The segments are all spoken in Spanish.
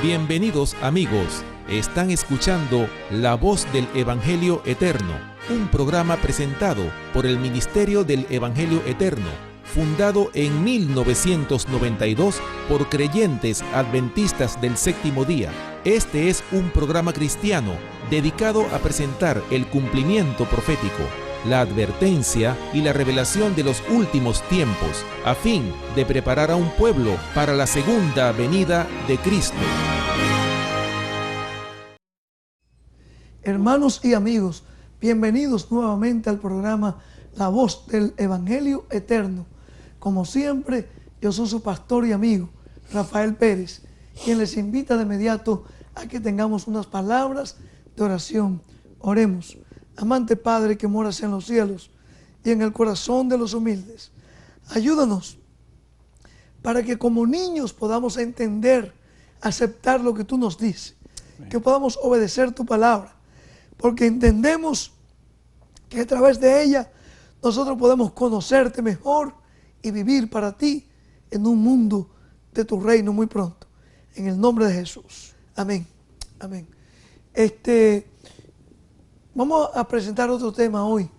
Bienvenidos amigos, están escuchando La Voz del Evangelio Eterno, un programa presentado por el Ministerio del Evangelio Eterno, fundado en 1992 por creyentes adventistas del séptimo día. Este es un programa cristiano dedicado a presentar el cumplimiento profético, la advertencia y la revelación de los últimos tiempos, a fin de preparar a un pueblo para la segunda venida de Cristo. Hermanos y amigos, bienvenidos nuevamente al programa La Voz del Evangelio Eterno. Como siempre, yo soy su pastor y amigo, Rafael Pérez, quien les invita de inmediato a que tengamos unas palabras de oración. Oremos. Amante Padre que moras en los cielos y en el corazón de los humildes, ayúdanos para que como niños podamos entender, aceptar lo que tú nos dices, que podamos obedecer tu palabra, porque entendemos que a través de ella nosotros podemos conocerte mejor y vivir para ti en un mundo de tu reino muy pronto. En el nombre de Jesús. Amén. Amén. Vamos a presentar otro tema hoy,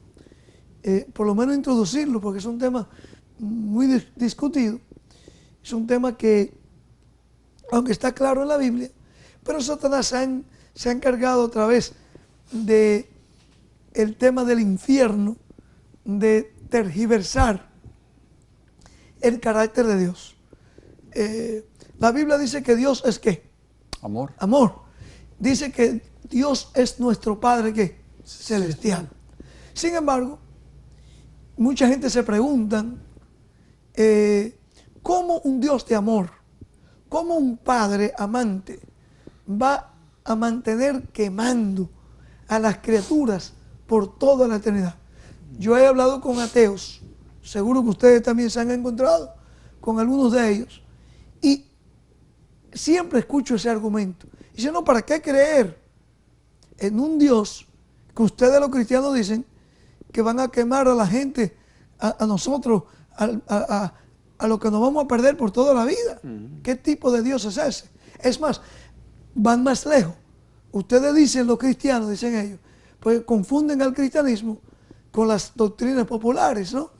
por lo menos introducirlo, porque es un tema muy discutido. Es un tema que, aunque está claro en la Biblia, pero Satanás se ha encargado otra vez de el tema del infierno, de tergiversar el carácter de Dios. La Biblia dice que Dios es ¿qué? Amor. Amor. Dice que Dios es nuestro Padre ¿qué? Celestial. Sin embargo, mucha gente se pregunta ¿cómo un Dios de amor, cómo un Padre amante va a mantener quemando a las criaturas por toda la eternidad? Yo he hablado con ateos, seguro que ustedes también se han encontrado con algunos de ellos, y siempre escucho ese argumento. Dice, no, ¿para qué creer en un Dios que ustedes los cristianos dicen que van a quemar a la gente, a nosotros, a lo que nos vamos a perder por toda la vida? ¿Qué tipo de Dios es ese? Es más, van más lejos. Ustedes dicen, los cristianos, dicen ellos, pues confunden al cristianismo con las doctrinas populares, ¿no?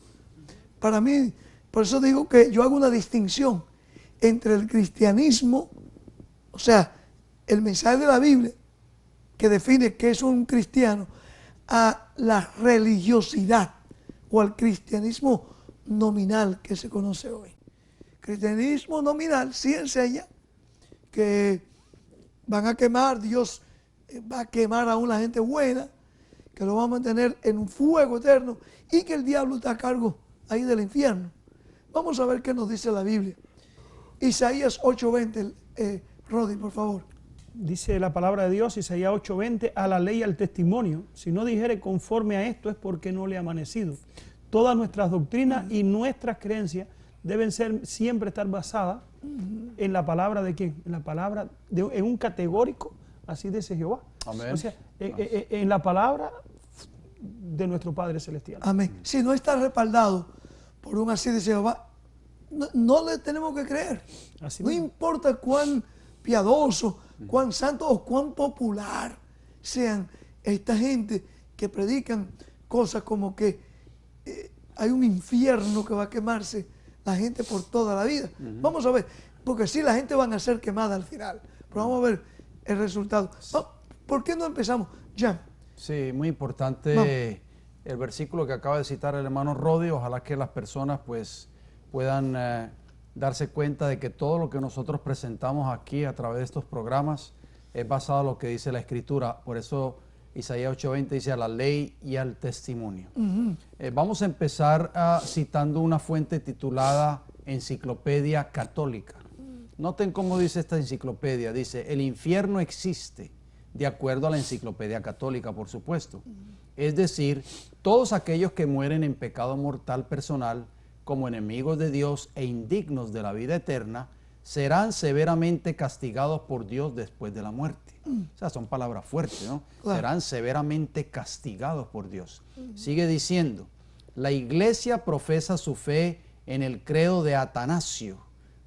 Para mí, por eso digo que yo hago una distinción entre el cristianismo, o sea, el mensaje de la Biblia, que define qué es un cristiano, a la religiosidad o al cristianismo nominal que se conoce hoy. Cristianismo nominal sí enseña que van a quemar, Dios va a quemar a una gente buena, que lo va a mantener en un fuego eterno y que el diablo está a cargo ahí del infierno. Vamos a ver qué nos dice la Biblia. Isaías 8:20, Rodi, por favor. Dice la palabra de Dios, Isaías 8:20, a la ley y al testimonio. Si no dijere conforme a esto es porque no le ha amanecido. Todas nuestras doctrinas y nuestras creencias deben siempre estar basadas en la palabra de ¿quién? En la palabra, en un categórico, así dice Jehová. Amén. O sea, en la palabra de nuestro Padre Celestial. Amén. Si no está respaldado por un así dice Jehová, no le tenemos que creer. Así no mismo. Importa cuán piadoso, cuán santo o cuán popular sean esta gente que predican cosas como que hay un infierno que va a quemarse la gente por toda la vida. Vamos a ver, porque sí, la gente van a ser quemada al final, pero vamos a ver el resultado. ¿Por qué no empezamos? Jan. Sí, muy importante el versículo que acaba de citar el hermano Rodi. Ojalá que las personas pues puedan darse cuenta de que todo lo que nosotros presentamos aquí a través de estos programas es basado en lo que dice la Escritura. Por eso Isaías 8:20 dice a la ley y al testimonio. Vamos a empezar citando una fuente titulada Enciclopedia Católica. Noten cómo dice esta enciclopedia. Dice, el infierno existe, de acuerdo a la Enciclopedia Católica, por supuesto. Es decir, todos aquellos que mueren en pecado mortal personal como enemigos de Dios e indignos de la vida eterna, serán severamente castigados por Dios después de la muerte. O sea, son palabras fuertes, ¿no? Claro. Serán severamente castigados por Dios. Sigue diciendo, la Iglesia profesa su fe en el credo de Atanasio,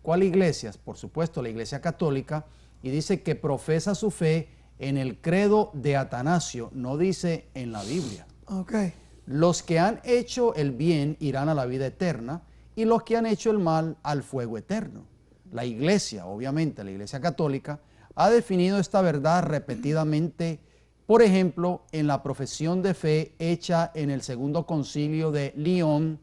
¿Cuál iglesia? Por supuesto, la Iglesia Católica, y dice que profesa su fe en el credo de Atanasio, no dice en la Biblia. Okay. Los que han hecho el bien irán a la vida eterna y los que han hecho el mal al fuego eterno. La Iglesia, obviamente, la Iglesia Católica, ha definido esta verdad repetidamente, por ejemplo, en la profesión de fe hecha en el Segundo Concilio de Lyon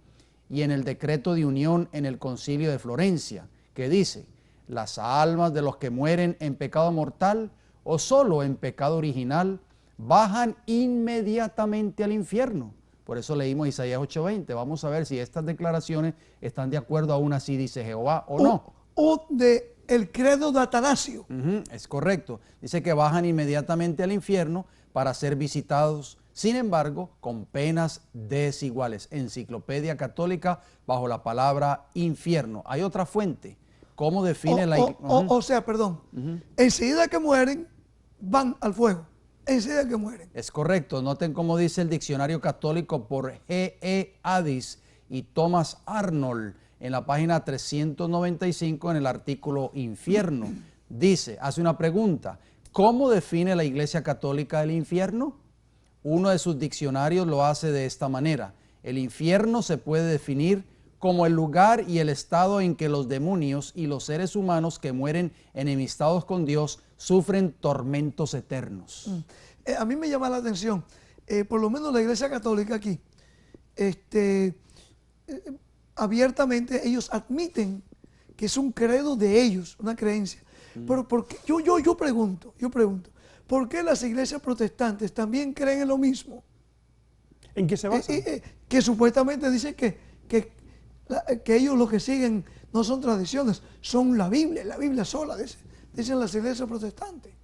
y en el decreto de unión en el Concilio de Florencia, que dice: las almas de los que mueren en pecado mortal o solo en pecado original bajan inmediatamente al infierno. Por eso leímos Isaías 8:20. Vamos a ver si estas declaraciones están de acuerdo aún así dice Jehová o no. O de el credo de Atanasio. Es correcto. Dice que bajan inmediatamente al infierno para ser visitados, sin embargo, con penas desiguales. Enciclopedia Católica bajo la palabra infierno. Hay otra fuente. ¿Cómo define la iglesia? O sea, perdón, enseguida que mueren, van al fuego. Enseguida que mueren. Es correcto. Noten cómo dice el diccionario católico por G.E. Addis y Thomas Arnold en la página 395 en el artículo infierno. Dice, hace una pregunta: ¿cómo define la Iglesia Católica el infierno? Uno de sus diccionarios lo hace de esta manera: el infierno se puede definir como el lugar y el estado en que los demonios y los seres humanos que mueren enemistados con Dios sufren tormentos eternos. A mí me llama la atención, por lo menos la Iglesia Católica aquí, abiertamente ellos admiten que es un credo de ellos, una creencia. Pero porque yo pregunto, ¿por qué las iglesias protestantes también creen en lo mismo? ¿En qué se basa? Que supuestamente dice que ellos lo que siguen no son tradiciones, son la Biblia sola, dicen las iglesias protestantes.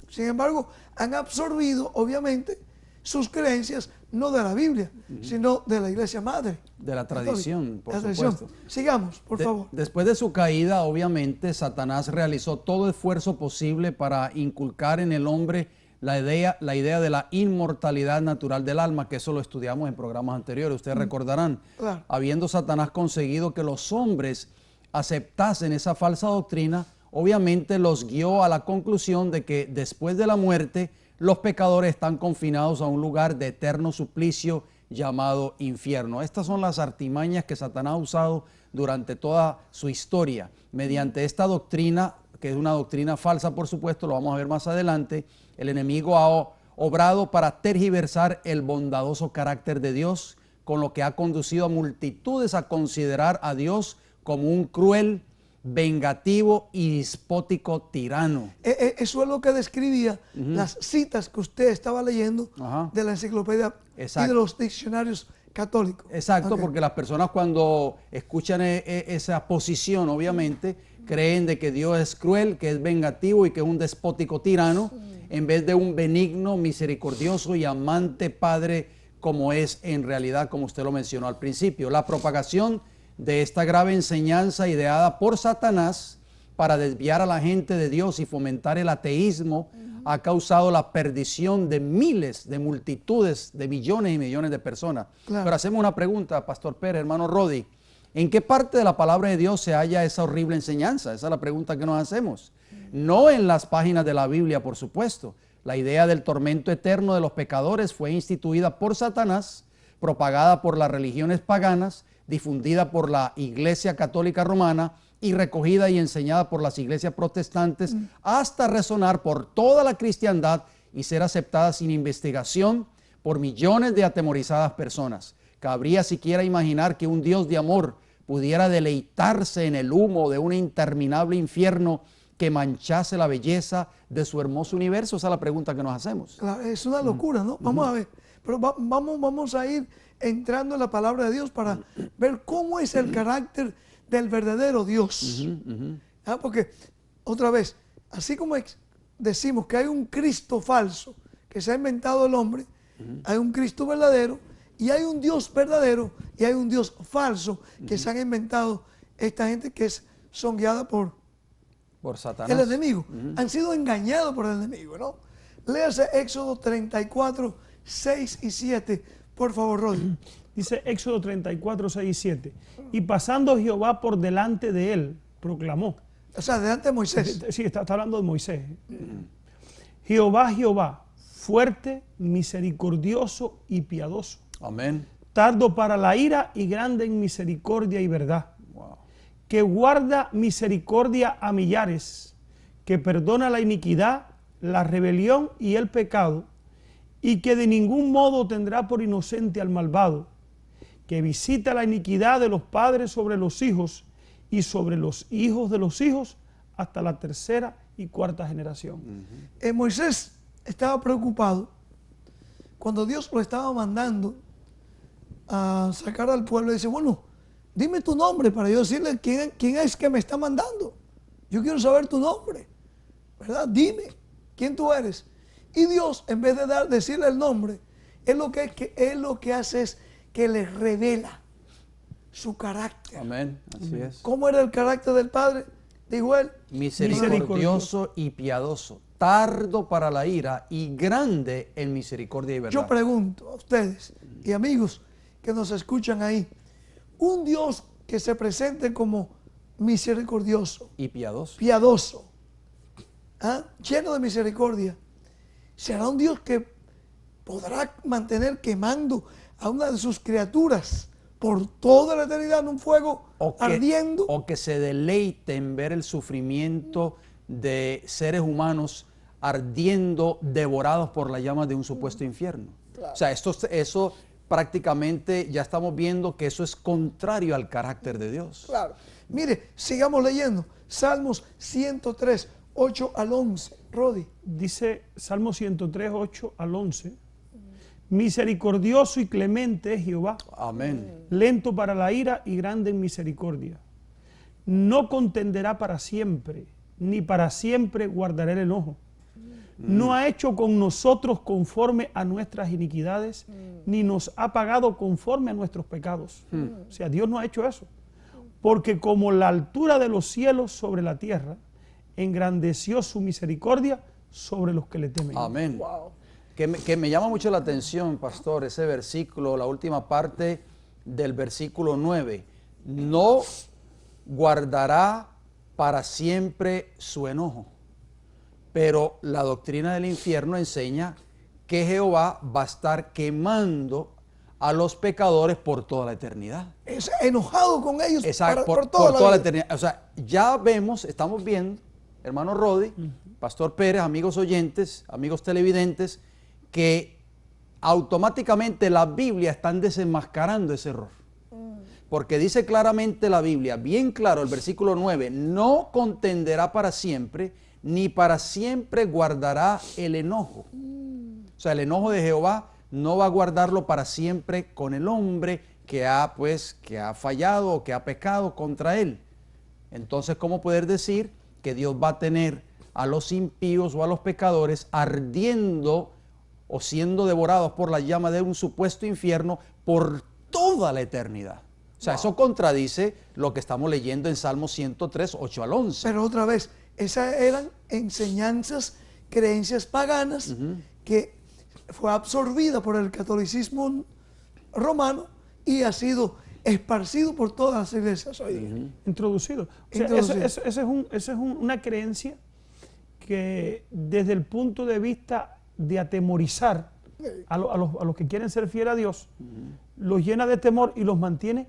Sin embargo, han absorbido, obviamente, sus creencias no de la Biblia, sino de la iglesia madre. De la tradición, por supuesto. Sigamos, por favor. Después de su caída, obviamente, Satanás realizó todo esfuerzo posible para inculcar en el hombre la idea de la inmortalidad natural del alma, que eso lo estudiamos en programas anteriores, ustedes recordarán. Claro. Habiendo Satanás conseguido que los hombres aceptasen esa falsa doctrina, obviamente los guió a la conclusión de que después de la muerte, los pecadores están confinados a un lugar de eterno suplicio llamado infierno. Estas son las artimañas que Satanás ha usado durante toda su historia. Mediante esta doctrina, que es una doctrina falsa, por supuesto, lo vamos a ver más adelante, el enemigo ha obrado para tergiversar el bondadoso carácter de Dios, con lo que ha conducido a multitudes a considerar a Dios como un cruel, vengativo y despótico tirano. Eso es lo que describía las citas que usted estaba leyendo de la enciclopedia y de los diccionarios católicos. Exacto, porque las personas cuando escuchan esa posición, obviamente, creen de que Dios es cruel, que es vengativo y que es un despótico tirano, en vez de un benigno, misericordioso y amante Padre, como es en realidad, como usted lo mencionó al principio. La propagación de esta grave enseñanza ideada por Satanás para desviar a la gente de Dios y fomentar el ateísmo ha causado la perdición de miles, de multitudes, de millones y millones de personas. Claro. Pero hacemos una pregunta, Pastor Pérez, hermano Rodi: ¿en qué parte de la palabra de Dios se halla esa horrible enseñanza? Esa es la pregunta que nos hacemos. No en las páginas de la Biblia, por supuesto. La idea del tormento eterno de los pecadores fue instituida por Satanás, propagada por las religiones paganas, difundida por la Iglesia Católica Romana y recogida y enseñada por las iglesias protestantes hasta resonar por toda la cristiandad y ser aceptada sin investigación por millones de atemorizadas personas. ¿Cabría siquiera imaginar que un Dios de amor pudiera deleitarse en el humo de un interminable infierno que manchase la belleza de su hermoso universo? Esa es la pregunta que nos hacemos. Claro, es una locura, ¿no? Vamos a ver, pero vamos a ir entrando en la palabra de Dios para ver cómo es el carácter del verdadero Dios. Porque, otra vez, así como decimos que hay un Cristo falso que se ha inventado el hombre, hay un Cristo verdadero y hay un Dios verdadero y hay un Dios falso que se han inventado esta gente que son guiadas por Satanás, el enemigo. Han sido engañados por el enemigo, ¿no? Léase Éxodo 34, 6 y 7. Por favor, Rodi. Dice Éxodo 34, 6 y 7. Y pasando Jehová por delante de él, proclamó. O sea, delante de Moisés. Sí, está hablando de Moisés. Jehová, Jehová, fuerte, misericordioso y piadoso, Amén. tardo para la ira y grande en misericordia y verdad, Wow. que guarda misericordia a millares, que perdona la iniquidad, la rebelión y el pecado, y que de ningún modo tendrá por inocente al malvado, que visita la iniquidad de los padres sobre los hijos y sobre los hijos de los hijos hasta la tercera y cuarta generación. Moisés estaba preocupado cuando Dios lo estaba mandando a sacar al pueblo. Y dice, bueno, dime tu nombre para yo decirle quién es que me está mandando. Yo quiero saber tu nombre, ¿verdad? Dime quién tú eres. Y Dios, en vez de decirle el nombre, él lo que hace es que le revela su carácter. Amén. Así es. ¿Cómo era el carácter del Padre? Dijo él, Misericordioso y piadoso, tardo para la ira y grande en misericordia y verdad. yo pregunto a ustedes y amigos que nos escuchan ahí, un Dios que se presente como misericordioso, Y piadoso. piadoso, lleno de misericordia, ¿será un Dios que podrá mantener quemando a una de sus criaturas por toda la eternidad en un fuego ardiendo? O que se deleite en ver el sufrimiento de seres humanos ardiendo, devorados por las llamas de un supuesto infierno. Claro. O sea, eso prácticamente ya estamos viendo que eso es contrario al carácter de Dios. Claro. Mire, sigamos leyendo. Salmos 103, 8 al 11. Rodi. Dice Salmo 103, 8 al 11. Misericordioso y clemente es Jehová. Amén. Lento para la ira y grande en misericordia. No contenderá para siempre, ni para siempre guardará el enojo. No ha hecho con nosotros conforme a nuestras iniquidades, ni nos ha pagado conforme a nuestros pecados. O sea, Dios no ha hecho eso. Porque como la altura de los cielos sobre la tierra, engrandeció su misericordia sobre los que le temen. Amén. Wow. Que me llama mucho la atención, pastor, ese versículo, la última parte del versículo 9. No guardará para siempre su enojo. Pero la doctrina del infierno enseña que Jehová va a estar quemando a los pecadores por toda la eternidad. Es enojado con ellos. Exacto, por toda la eternidad. O sea, ya vemos, estamos viendo, hermano Rodi, Pastor Pérez, amigos oyentes, amigos televidentes, que automáticamente la Biblia están desenmascarando ese error. Porque dice claramente la Biblia, bien claro, el versículo 9, no contenderá para siempre, ni para siempre guardará el enojo. O sea, el enojo de Jehová no va a guardarlo para siempre con el hombre que ha fallado o que ha pecado contra él. Entonces, ¿cómo poder decir que Dios va a tener a los impíos o a los pecadores ardiendo o siendo devorados por la llama de un supuesto infierno por toda la eternidad? O sea, eso contradice lo que estamos leyendo en Salmo 103, 8 al 11. Pero otra vez, esas eran enseñanzas, creencias paganas que fue absorbida por el catolicismo romano y ha sido esparcido por todas las iglesias hoy día. Introducido. O sea, esa es una creencia que desde el punto de vista de atemorizar a los que quieren ser fieles a Dios, los llena de temor y los mantiene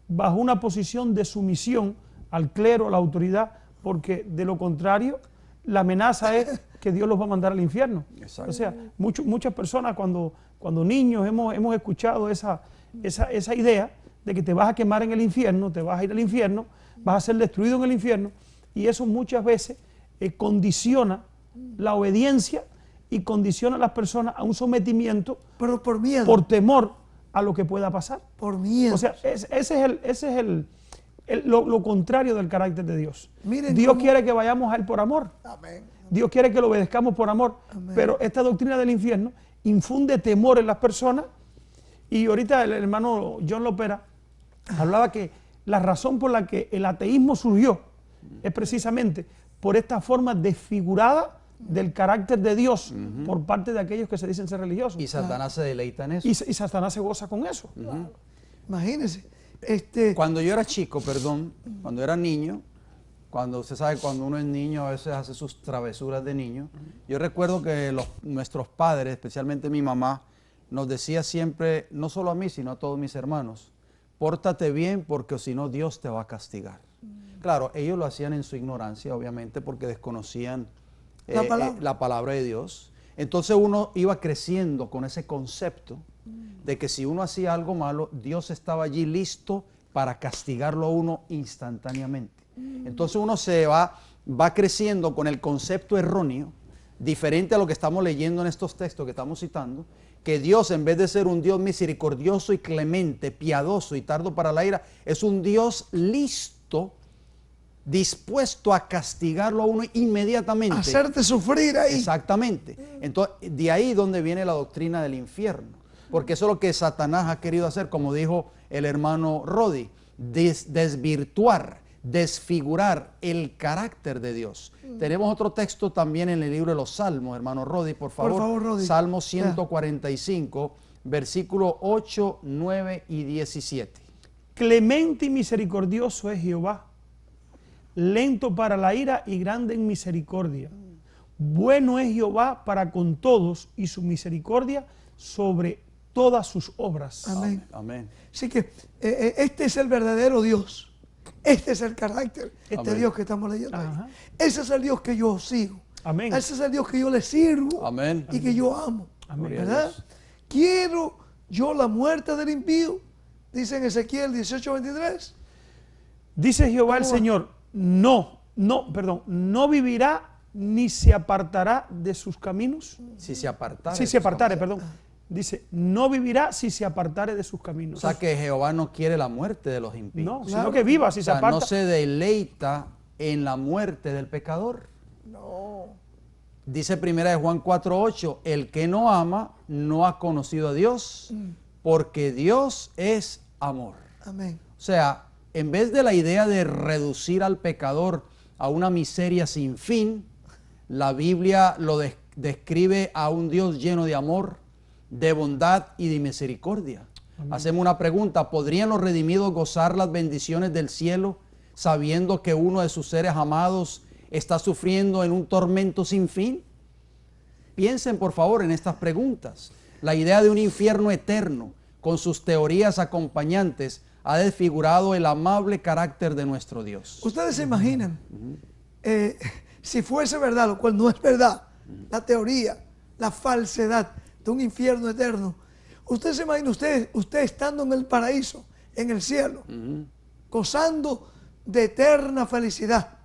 bajo una posición de sumisión al clero, a la autoridad, porque de lo contrario, la amenaza es que Dios los va a mandar al infierno. Exacto. O sea, muchas personas cuando niños hemos escuchado esa idea de que te vas a quemar en el infierno, te vas a ir al infierno, vas a ser destruido en el infierno, y eso muchas veces condiciona la obediencia y condiciona a las personas a un sometimiento, pero por miedo, por temor a lo que pueda pasar. Por miedo. O sea, ese es lo contrario del carácter de Dios. Miren Dios quiere que vayamos a Él por amor. Amén. Dios quiere que lo obedezcamos por amor. Amén. Pero esta doctrina del infierno infunde temor en las personas. Y ahorita el hermano John Lopera hablaba que la razón por la que el ateísmo surgió es precisamente por esta forma desfigurada del carácter de Dios por parte de aquellos que se dicen ser religiosos. Y Satanás se deleita en eso. Y Satanás se goza con eso. Imagínense. Cuando yo era chico, cuando era niño, Cuando usted sabe, cuando uno es niño, a veces hace sus travesuras de niño. Yo recuerdo que nuestros padres, especialmente mi mamá, nos decía siempre, no solo a mí, sino a todos mis hermanos, pórtate bien porque si no Dios te va a castigar. Claro, ellos lo hacían en su ignorancia, obviamente, porque desconocían la palabra de Dios. Entonces uno iba creciendo con ese concepto de que si uno hacía algo malo, Dios estaba allí listo para castigarlo a uno instantáneamente. Entonces uno se va creciendo con el concepto erróneo, diferente a lo que estamos leyendo en estos textos que estamos citando, que Dios, en vez de ser un Dios misericordioso y clemente, piadoso y tardo para la ira, es un Dios listo, dispuesto a castigarlo a uno inmediatamente. Hacerte sufrir ahí. Exactamente. Entonces, de ahí donde viene la doctrina del infierno. Porque eso es lo que Satanás ha querido hacer, como dijo el hermano Rodi, desvirtuar, desfigurar el carácter de Dios. Tenemos otro texto también en el libro de los Salmos, hermano Rodi, por favor. Por favor, Rodi. Salmo 145, versículos 8, 9 y 17. Clemente y misericordioso es Jehová, lento para la ira y grande en misericordia. Bueno es Jehová para con todos y su misericordia sobre todas sus obras. Amén. Amén. Así que este es el verdadero Dios. Este es el carácter, Amén. Dios que estamos leyendo ahí. Ajá. Ese es el Dios que yo sigo. Amén. Ese es el Dios que yo le sirvo. Amén. Y que yo amo. Amén. Gloria a ¿Verdad? Dios. Quiero yo la muerte del impío. Dice en Ezequiel 18:23. Dice Jehová el ¿Cómo va? Señor, no vivirá ni se apartará de sus caminos. Si se apartare. Si se apartare, perdón. Dice, no vivirá si se apartare de sus O caminos. sea que Jehová no quiere la muerte de los impíos. No, Claro. sino que viva si O se sea, aparta. no se deleita en la muerte del pecador. No. Dice primera de Juan 4:8, el que no ama no ha conocido a Dios, porque Dios es amor. Amén. O sea, en vez de la idea de reducir al pecador a una miseria sin fin, la Biblia lo describe a un Dios lleno de amor, de bondad y de misericordia. Hacemos una pregunta, ¿podrían los redimidos gozar las bendiciones del cielo sabiendo que uno de sus seres amados está sufriendo en un tormento sin fin? Piensen por favor en estas preguntas. La idea de un infierno eterno con sus teorías acompañantes ha desfigurado el amable carácter de nuestro Dios. Ustedes se imaginan, si fuese verdad, lo cual no es verdad, la teoría, la falsedad de un infierno eterno. Usted se imagina, usted estando en el paraíso, en el cielo, gozando de eterna felicidad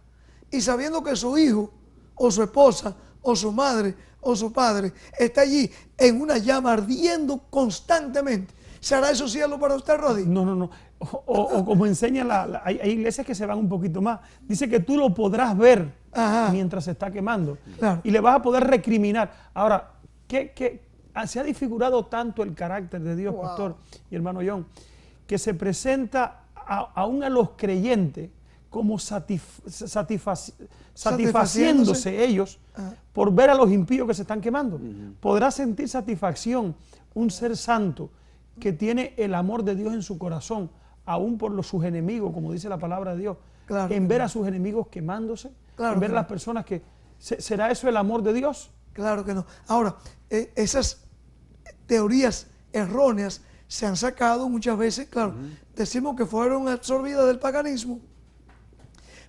y sabiendo que su hijo o su esposa o su madre o su padre está allí en una llama ardiendo constantemente. ¿Será eso cielo para usted, Rodi? No. O como enseña, hay iglesias que se van un poquito más. Dice que tú lo podrás ver Ajá. mientras se está quemando. Claro. Y le vas a poder recriminar. Ahora, se ha disfigurado tanto el carácter de Dios, Wow. pastor y hermano John, que se presenta aún a los creyentes como satisfaciéndose ellos por ver a los impíos que se están quemando. Podrá sentir satisfacción un ser santo que tiene el amor de Dios en su corazón, aún por sus enemigos, como dice la palabra de Dios, Claro en que ver no. a sus enemigos quemándose, Claro en ver que a las no. personas que... ¿Será eso el amor de Dios? Claro que no. Ahora, esas teorías erróneas se han sacado muchas veces, claro, decimos que fueron absorbidas del paganismo,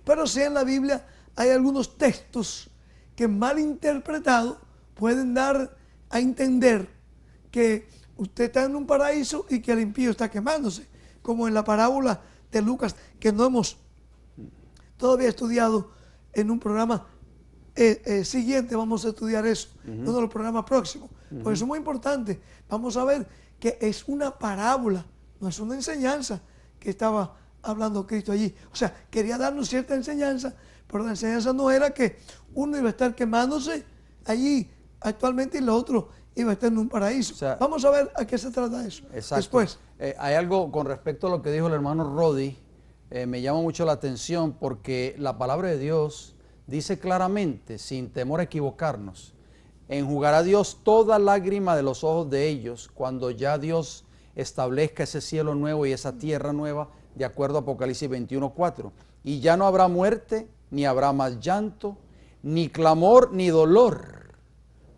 pero sí en la Biblia hay algunos textos que mal interpretados pueden dar a entender que usted está en un paraíso y que el impío está quemándose, como en la parábola de Lucas, que no hemos todavía estudiado en un programa siguiente. Vamos a estudiar eso, en uno de los programas próximos, porque eso es muy importante. Vamos a ver que es una parábola, no es una enseñanza que estaba hablando Cristo allí. O sea, quería darnos cierta enseñanza, pero la enseñanza no era que uno iba a estar quemándose allí actualmente y el otro iba a estar en un paraíso. O sea, vamos a ver a qué se trata eso. Exacto. Después. Hay algo con respecto a lo que dijo el hermano Rodi, me llama mucho la atención porque la palabra de Dios dice claramente, sin temor a equivocarnos, enjugará Dios toda lágrima de los ojos de ellos cuando ya Dios establezca ese cielo nuevo y esa tierra nueva, de acuerdo a Apocalipsis 21:4. Y ya no habrá muerte, ni habrá más llanto, ni clamor, ni dolor,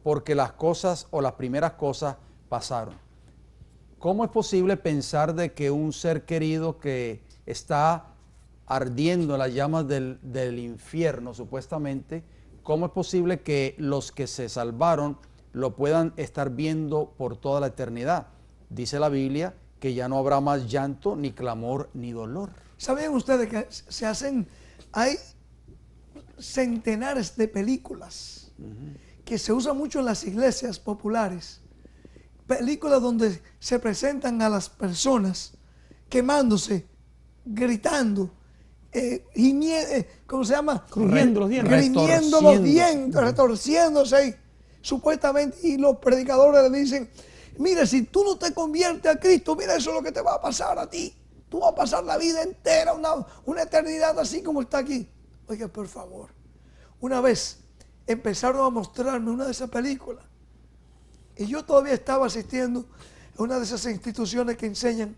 porque las cosas o las primeras cosas pasaron. ¿Cómo es posible pensar de que un ser querido que está ardiendo en las llamas del infierno, supuestamente, cómo es posible que los que se salvaron lo puedan estar viendo por toda la eternidad? Dice la Biblia que ya no habrá más llanto, ni clamor, ni dolor. ¿Sabían ustedes que hay centenares de películas que se usan mucho en las iglesias populares? Películas donde se presentan a las personas quemándose, gritando, ¿cómo se llama? Crujiendo los dientes. Grimiendo los dientes, retorciéndose. Y, supuestamente, y los predicadores le dicen, mira, si tú no te conviertes a Cristo, mira, eso es lo que te va a pasar a ti. Tú vas a pasar la vida entera, una eternidad así como está aquí. Oiga, por favor. Una vez empezaron a mostrarme una de esas películas. Y yo todavía estaba asistiendo a una de esas instituciones que enseñan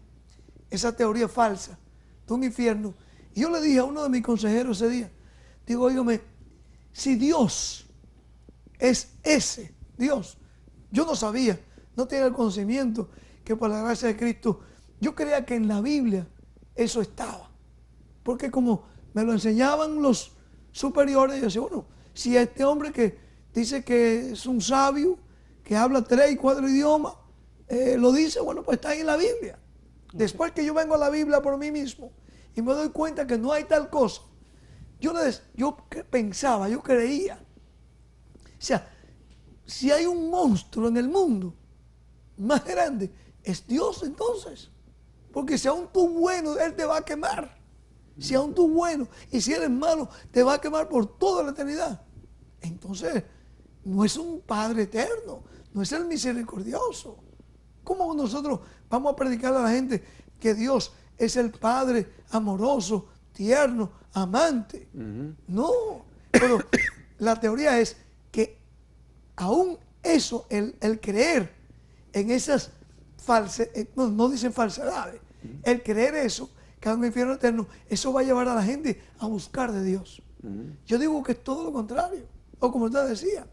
esa teoría falsa de un infierno. Y yo le dije a uno de mis consejeros ese día, digo, óigame, si Dios es ese Dios, yo no sabía, no tenía el conocimiento que por la gracia de Cristo, yo creía que en la Biblia eso estaba. Porque como me lo enseñaban los superiores, yo decía, bueno, si este hombre que dice que es un sabio, que habla 3 y 4 idiomas, lo dice, bueno, pues está ahí en la Biblia. Después que yo vengo a la Biblia por mí mismo y me doy cuenta que no hay tal cosa, yo pensaba, yo creía. O sea, si hay un monstruo en el mundo más grande, es Dios entonces. Porque si aún tú bueno, Él te va a quemar. Si aún tú bueno y si eres malo, te va a quemar por toda la eternidad. Entonces, no es un Padre eterno, no es el misericordioso. ¿Cómo nosotros vamos a predicar a la gente que Dios es el Padre amoroso, tierno, amante? No, pero la teoría es que aún eso, el creer en esas no dicen falsedades, el creer eso, que hay un infierno eterno, eso va a llevar a la gente a buscar de Dios. Yo digo que es todo lo contrario. O como usted decía,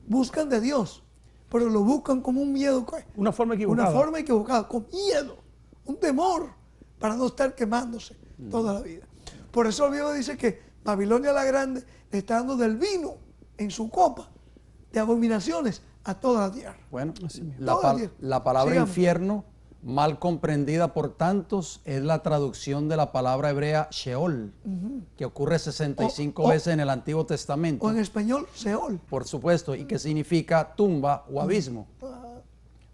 buscan de Dios, pero lo buscan como un miedo. Una forma equivocada. Una forma equivocada, con miedo, un temor, para no estar quemándose toda la vida. Por eso el Biblia dice que Babilonia la Grande le está dando del vino en su copa de abominaciones a toda la tierra. Bueno, Toda la palabra Sigamos. infierno, mal comprendida por tantos, es la traducción de la palabra hebrea Sheol, que ocurre 65 veces en el Antiguo Testamento. O en español, Seol. Por supuesto, y que significa tumba o abismo.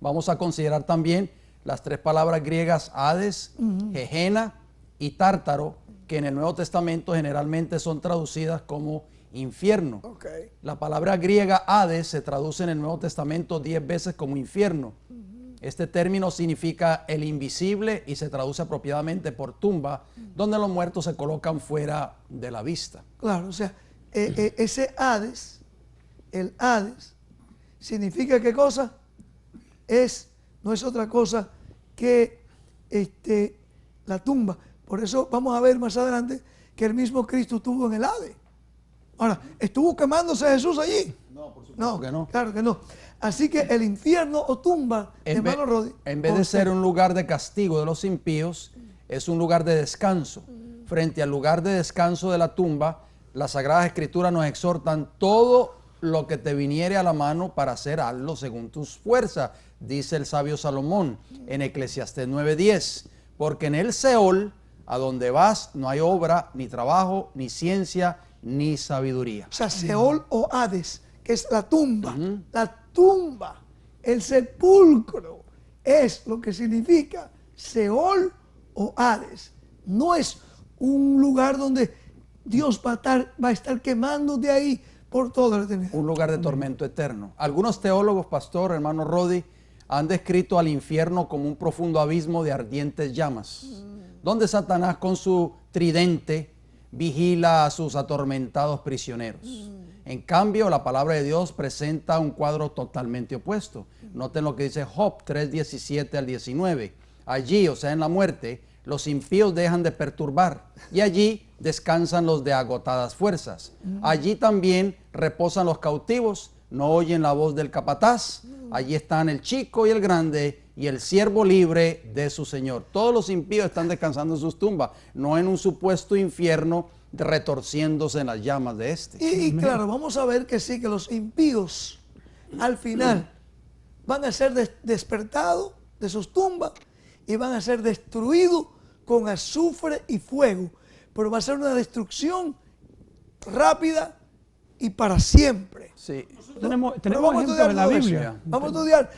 Vamos a considerar también las 3 palabras griegas Hades, Gehenna y Tártaro, que en el Nuevo Testamento generalmente son traducidas como infierno. Okay. La palabra griega Hades se traduce en el Nuevo Testamento 10 veces como infierno. Este término significa el invisible y se traduce apropiadamente por tumba, donde los muertos se colocan fuera de la vista. Claro, o sea, ese Hades, el Hades, significa ¿qué cosa? No es otra cosa que la tumba. Por eso vamos a ver más adelante que el mismo Cristo estuvo en el Hades. Ahora, ¿estuvo quemándose Jesús allí? No, por supuesto que no. Claro que no. Así que el infierno o tumba, hermano Rodi, en vez de ser un lugar de castigo de los impíos, es un lugar de descanso. Frente al lugar de descanso de la tumba, las Sagradas Escrituras nos exhortan: todo lo que te viniere a la mano para hacer, hazlo según tus fuerzas, dice el sabio Salomón en Eclesiastés 9:10. Porque en el Seol, a donde vas, no hay obra, ni trabajo, ni ciencia, ni sabiduría. O sea, Seol o Hades, que es la tumba. La tumba, el sepulcro, es lo que significa Seol o Hades. No es un lugar donde Dios va a estar quemando de ahí por toda la eternidad. Un lugar de tormento eterno. Algunos teólogos, pastor, hermano Rodi, han descrito al infierno como un profundo abismo de ardientes llamas, donde Satanás con su tridente vigila a sus atormentados prisioneros. En cambio, la palabra de Dios presenta un cuadro totalmente opuesto. Noten lo que dice Job 3:17 al 19. Allí, o sea, en la muerte, los impíos dejan de perturbar y allí descansan los de agotadas fuerzas. Allí también reposan los cautivos, no oyen la voz del capataz. Allí están el chico y el grande y el siervo libre de su Señor. Todos los impíos están descansando en sus tumbas, no en un supuesto infierno retorciéndose en las llamas de este. Y claro, vamos a ver que sí, que los impíos al final van a ser despertados de sus tumbas y van a ser destruidos con azufre y fuego. Pero va a ser una destrucción rápida y para siempre. Sí. Tenemos vamos a ejemplos estudiar en la todo eso. Biblia. Vamos a estudiar.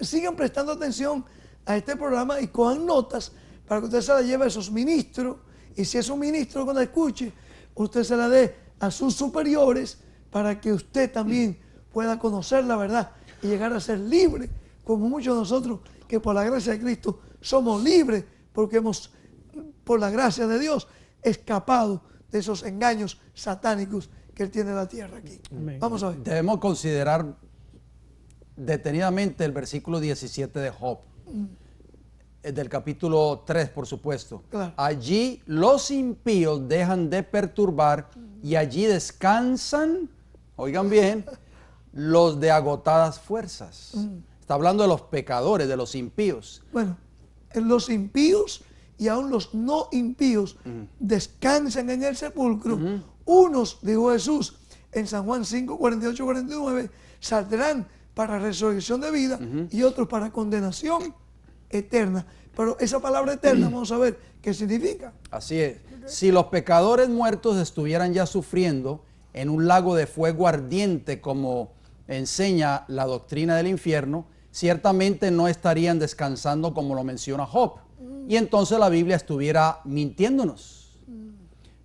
Sigan prestando atención a este programa y cojan notas para que usted se la lleve a esos ministros. Y si es un ministro que la escuche, usted se la dé a sus superiores para que usted también pueda conocer la verdad y llegar a ser libre, como muchos de nosotros que por la gracia de Cristo somos libres porque hemos, por la gracia de Dios, escapado de esos engaños satánicos que Él tiene en la tierra aquí. Amén. Vamos a ver. Debemos considerar detenidamente el versículo 17 de Job, del capítulo 3, por supuesto. Claro. Allí los impíos dejan de perturbar y allí descansan, oigan bien, los de agotadas fuerzas. Está hablando de los pecadores, de los impíos. Bueno, los impíos y aún los no impíos descansan en el sepulcro. Unos, dijo Jesús en San Juan 5, 48, 49, saldrán para resurrección de vida y otros para condenación eterna. Pero esa palabra eterna, vamos a ver qué significa. Así es. Si los pecadores muertos estuvieran ya sufriendo en un lago de fuego ardiente, como enseña la doctrina del infierno, ciertamente no estarían descansando como lo menciona Job. Y entonces la Biblia estuviera mintiéndonos.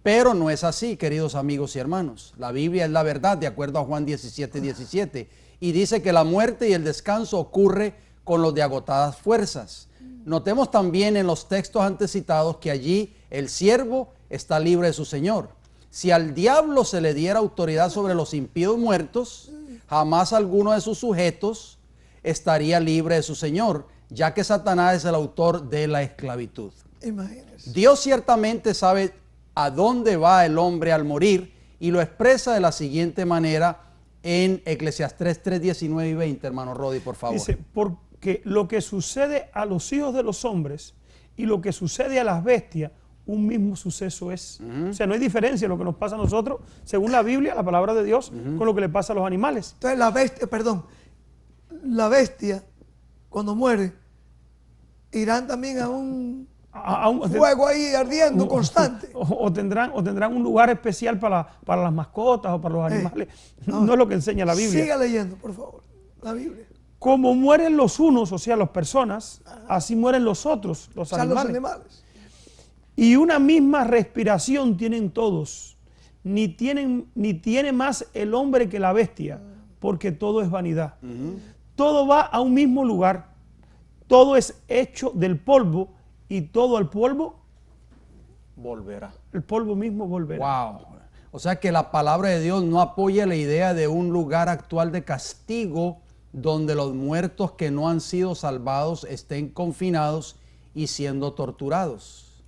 Pero no es así, queridos amigos y hermanos. La Biblia es la verdad, de acuerdo a Juan 17, 17. Y dice que la muerte y el descanso ocurre con los de agotadas fuerzas. Notemos también en los textos antes citados que allí el siervo está libre de su Señor. Si al diablo se le diera autoridad sobre los impíos muertos, jamás alguno de sus sujetos estaría libre de su Señor, ya que Satanás es el autor de la esclavitud. Imagínense. Dios ciertamente sabe a dónde va el hombre al morir y lo expresa de la siguiente manera en Eclesiastés 3, 19 y 20, hermano Rodi, por favor. Dice, porque lo que sucede a los hijos de los hombres y lo que sucede a las bestias, un mismo suceso es. O sea, no hay diferencia en lo que nos pasa a nosotros, según la Biblia, la palabra de Dios, con lo que le pasa a los animales. Entonces la bestia, cuando muere, irán también a un fuego ahí ardiendo constante. O tendrán un lugar especial para las mascotas o para los animales. No es lo que enseña la Biblia. Siga leyendo, por favor, la Biblia. Como mueren los unos, o sea, las personas, así mueren los otros, los O sea, animales. los animales. Y una misma respiración tienen todos. Ni tiene más el hombre que la bestia, porque todo es vanidad. Todo va a un mismo lugar. Todo es hecho del polvo y todo al polvo Volverá. el polvo mismo volverá. Wow. O sea que la palabra de Dios no apoya la idea de un lugar actual de castigo donde los muertos que no han sido salvados estén confinados y siendo torturados.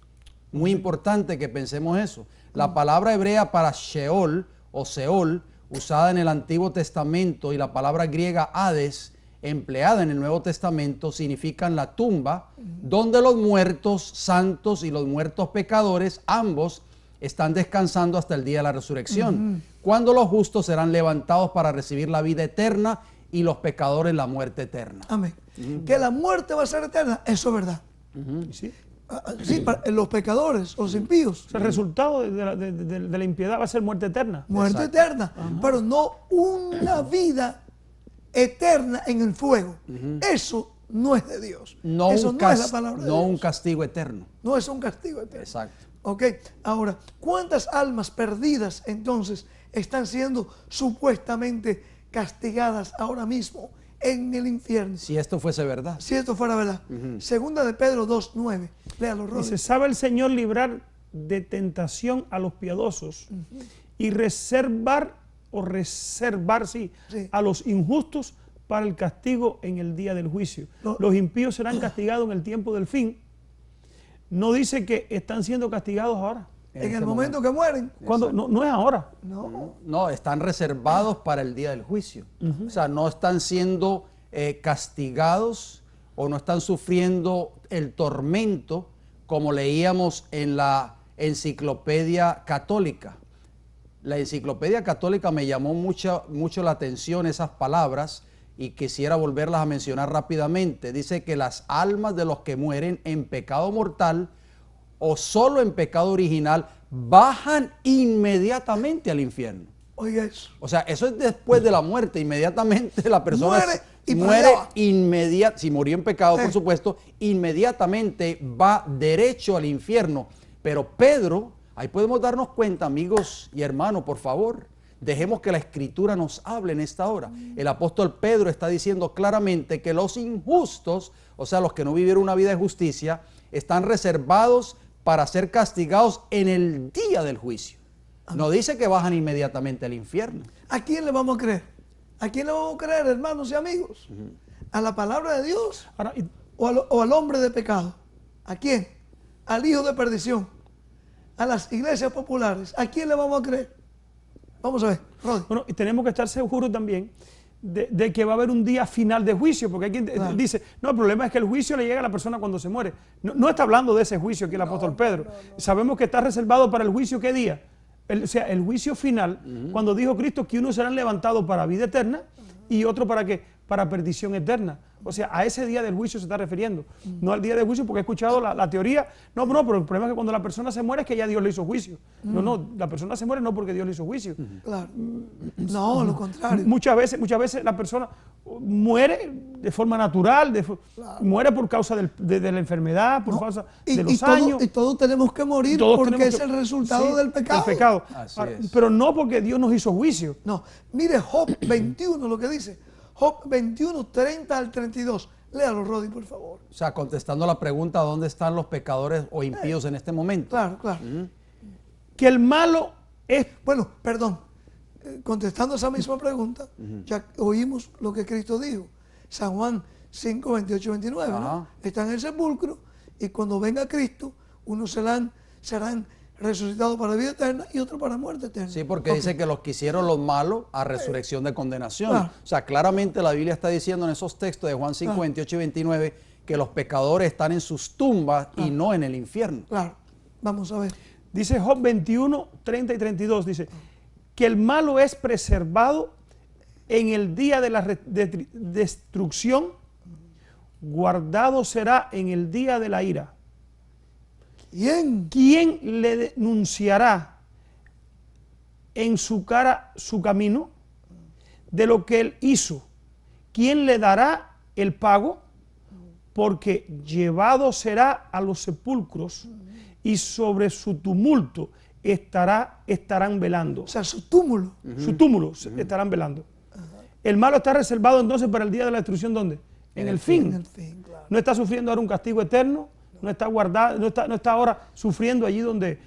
Muy importante que pensemos eso. La palabra hebrea para Sheol o Seol, usada en el Antiguo Testamento, y la palabra griega Hades, empleada en el Nuevo Testamento, significan la tumba donde los muertos santos y los muertos pecadores, ambos, están descansando hasta el día de la resurrección, cuando los justos serán levantados para recibir la vida eterna y los pecadores la muerte eterna. Amén. Que la muerte va a ser eterna, eso es verdad. ¿Sí? Sí, para los pecadores, los impíos. O sea, el resultado de la impiedad va a ser muerte eterna. Muerte eterna, pero no una vida eterna en el fuego. Eso no es de Dios. No eso un no es la palabra de Dios. no un castigo eterno. No es un castigo eterno. Exacto. Ok, ahora, ¿cuántas almas perdidas entonces están siendo supuestamente castigadas ahora mismo en el infierno? Si esto fuese verdad. Si esto fuera verdad. Segunda de Pedro 2:9. Léalo, Rodri. Dice, sabe el Señor librar de tentación a los piadosos y reservar Sí. a los injustos para el castigo en el día del juicio. Los impíos serán castigados en el tiempo del fin. no dice que están siendo castigados ahora. En el momento que mueren. Cuando, no es ahora. No. No, están reservados para el día del juicio. O sea, no están siendo castigados o no están sufriendo el tormento como leíamos en la Enciclopedia Católica. La Enciclopedia Católica me llamó mucho la atención esas palabras y quisiera volverlas a mencionar rápidamente. Dice que las almas de los que mueren en pecado mortal o solo en pecado original bajan inmediatamente al infierno. Oiga eso. O sea, eso es después de la muerte. Inmediatamente la persona muere inmediatamente, si murió en pecado, por supuesto, inmediatamente va derecho al infierno. Pero Pedro, ahí podemos darnos cuenta, amigos y hermanos, por favor, dejemos que la Escritura nos hable en esta hora. El apóstol Pedro está diciendo claramente que los injustos, o sea, los que no vivieron una vida de justicia, están reservados para ser castigados en el día del juicio. No dice que bajan inmediatamente al infierno. ¿A quién le vamos a creer? ¿A quién le vamos a creer, hermanos y amigos? ¿A la palabra de Dios? Ahora, ¿O al hombre de pecado? ¿A quién? Al hijo de perdición. A las iglesias populares. ¿A quién le vamos a creer? Vamos a ver, Rodi. bueno, y tenemos que estar seguros también de que va a haber un día final de juicio, porque hay quien dice, no, el problema es que el juicio le llega a la persona cuando se muere. No está hablando de ese juicio aquí el apóstol Pedro. Sabemos que está reservado para el juicio, ¿qué día? O sea, el juicio final, cuando dijo Cristo que unos serán levantados para vida eterna y otro para ¿qué? Para perdición eterna. O sea, a ese día del juicio se está refiriendo, no al día del juicio, porque he escuchado la teoría, no, pero el problema es que cuando la persona se muere es que ya Dios le hizo juicio. No, la persona se muere no porque Dios le hizo juicio. Claro. No, lo contrario. Muchas veces la persona muere de forma natural, muere por causa de la enfermedad, por causa de los años. Y todos tenemos que morir porque es el resultado del pecado. Así es. Pero no porque Dios nos hizo juicio. No, mire Job 21 lo que dice. Job 21, 30 al 32. Léalo, Rodi, por favor. O sea, contestando la pregunta, ¿dónde están los pecadores o impíos en este momento? Claro, claro. Que el malo es... Bueno, perdón. Contestando esa misma pregunta, ya oímos lo que Cristo dijo. San Juan 5, 28, 29. ¿no? Está en el sepulcro y cuando venga Cristo, unos serán resucitados para vida eterna y otros para muerte eterna. Sí, porque dice que los que hicieron los malos a resurrección de condenación. Claro. O sea, claramente la Biblia está diciendo en esos textos de Juan 5, 28 y 29 que los pecadores están en sus tumbas y no en el infierno. Claro. Vamos a ver. Dice Job 21, 30 y 32, dice que el malo es preservado en el día de la destrucción, guardado será en el día de la ira. ¿Quién le denunciará en su cara su camino de lo que él hizo? ¿Quién le dará el pago? Porque llevado será a los sepulcros y sobre su tumulto estarán velando. O sea, su túmulo. Su túmulo estarán velando. El malo está reservado entonces para el día de la destrucción, ¿dónde? En el fin. En el fin, claro. No está sufriendo ahora un castigo eterno. No está guardado, no está ahora sufriendo allí donde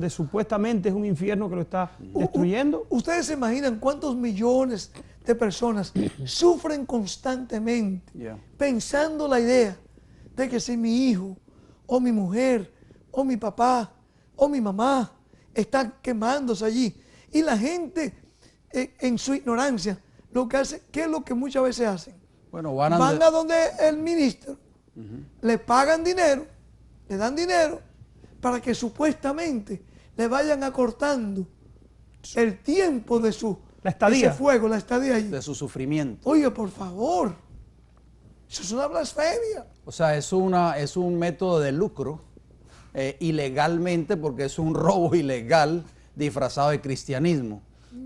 supuestamente es un infierno que lo está destruyendo. ¿Ustedes se imaginan cuántos millones de personas sufren constantemente pensando la idea de que si mi hijo o mi mujer o mi papá o mi mamá están quemándose allí? Y la gente en su ignorancia lo que hace, ¿qué es lo que muchas veces hacen? Bueno, van a donde el ministro, le pagan dinero, le dan dinero para que supuestamente le vayan acortando el tiempo de la estadía. Ese fuego, la estadía allí. De su sufrimiento. Oye, por favor, eso es una blasfemia. O sea, es un método de lucro ilegalmente, porque es un robo ilegal disfrazado de cristianismo.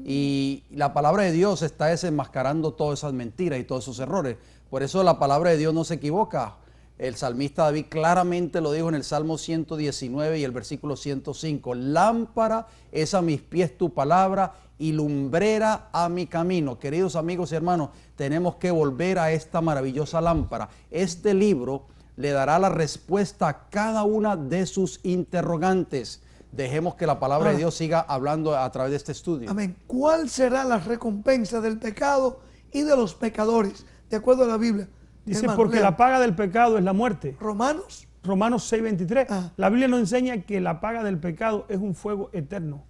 Y la palabra de Dios está desenmascarando todas esas mentiras y todos esos errores. Por eso la palabra de Dios no se equivoca. El salmista David claramente lo dijo en el Salmo 119 y el versículo 105. Lámpara es a mis pies tu palabra y lumbrera a mi camino. Queridos amigos y hermanos, tenemos que volver a esta maravillosa lámpara. Este libro le dará la respuesta a cada una de sus interrogantes. Dejemos que la palabra de Dios siga hablando a través de este estudio. Amén. ¿Cuál será la recompensa del pecado y de los pecadores? De acuerdo a la Biblia. Dice, hermano, porque lea. la paga del pecado es la muerte. Romanos Romanos 6:23. Ah. La Biblia nos enseña que la paga del pecado es un fuego eterno.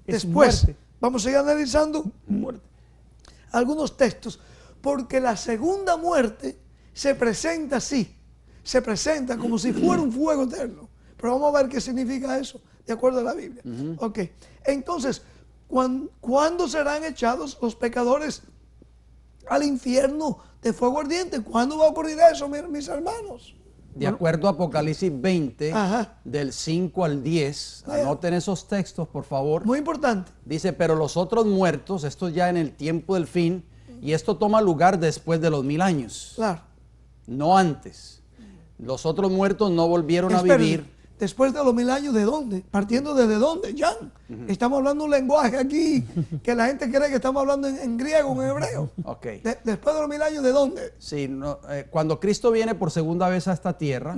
Es Después, muerte. vamos a ir analizando Muerte. algunos textos, porque la segunda muerte se presenta así, se presenta como si fuera un fuego eterno. Pero vamos a ver qué significa eso, de acuerdo a la Biblia. Ok, entonces, ¿cuándo serán echados los pecadores al infierno de fuego ardiente? ¿Cuándo va a ocurrir eso, mis hermanos? De acuerdo a Apocalipsis 20, Ajá. del 5 al 10, anoten esos textos, por favor. Muy importante. Dice, pero los otros muertos, esto ya en el tiempo del fin, y esto toma lugar después de los 1000 años, Claro. no antes. Los otros muertos no volvieron a Espérense, vivir. después de los 1000 años, ¿de dónde? Partiendo desde dónde, Jan. Estamos hablando un lenguaje aquí que la gente cree que estamos hablando en griego, en hebreo. Ok. Después de los 1000 años, ¿de dónde? Sí, cuando Cristo viene por segunda vez a esta tierra,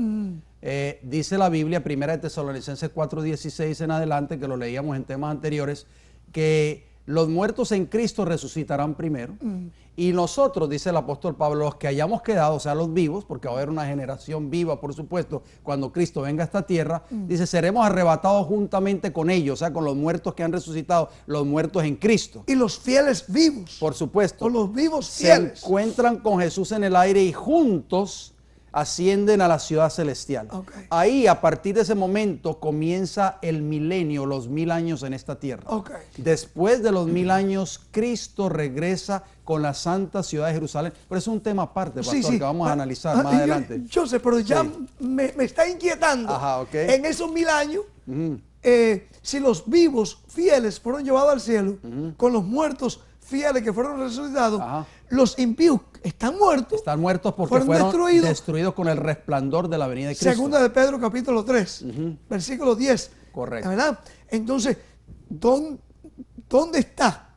dice la Biblia, 1 de Tesalonicenses 4:16 en adelante, que lo leíamos en temas anteriores, que los muertos en Cristo resucitarán primero. Y nosotros, dice el apóstol Pablo, los que hayamos quedado, o sea, los vivos, porque va a haber una generación viva, por supuesto, cuando Cristo venga a esta tierra, dice, seremos arrebatados juntamente con ellos, o sea, con los muertos que han resucitado, los muertos en Cristo. Y los fieles vivos. Por supuesto. O los vivos Se fieles. encuentran con Jesús en el aire y juntos ascienden a la ciudad celestial. Ok. Ahí, a partir de ese momento, comienza el milenio, los 1000 años en esta tierra. Ok. Después de los 1000 años, Cristo regresa con la santa ciudad de Jerusalén. Pero es un tema aparte, pastor, que vamos a analizar más adelante. Yo sé, pero ya Sí. me está inquietando. Ajá, ok. En esos 1000 años, Ujú. si los vivos fieles fueron llevados al cielo, con los muertos fieles que fueron resucitados, Ajá. los impíos están muertos. Están muertos porque Fueron fueron destruidos. con el resplandor de la venida de Cristo. Segunda de Pedro capítulo 3, versículo 10. Correcto. ¿Verdad? Entonces, ¿dónde está?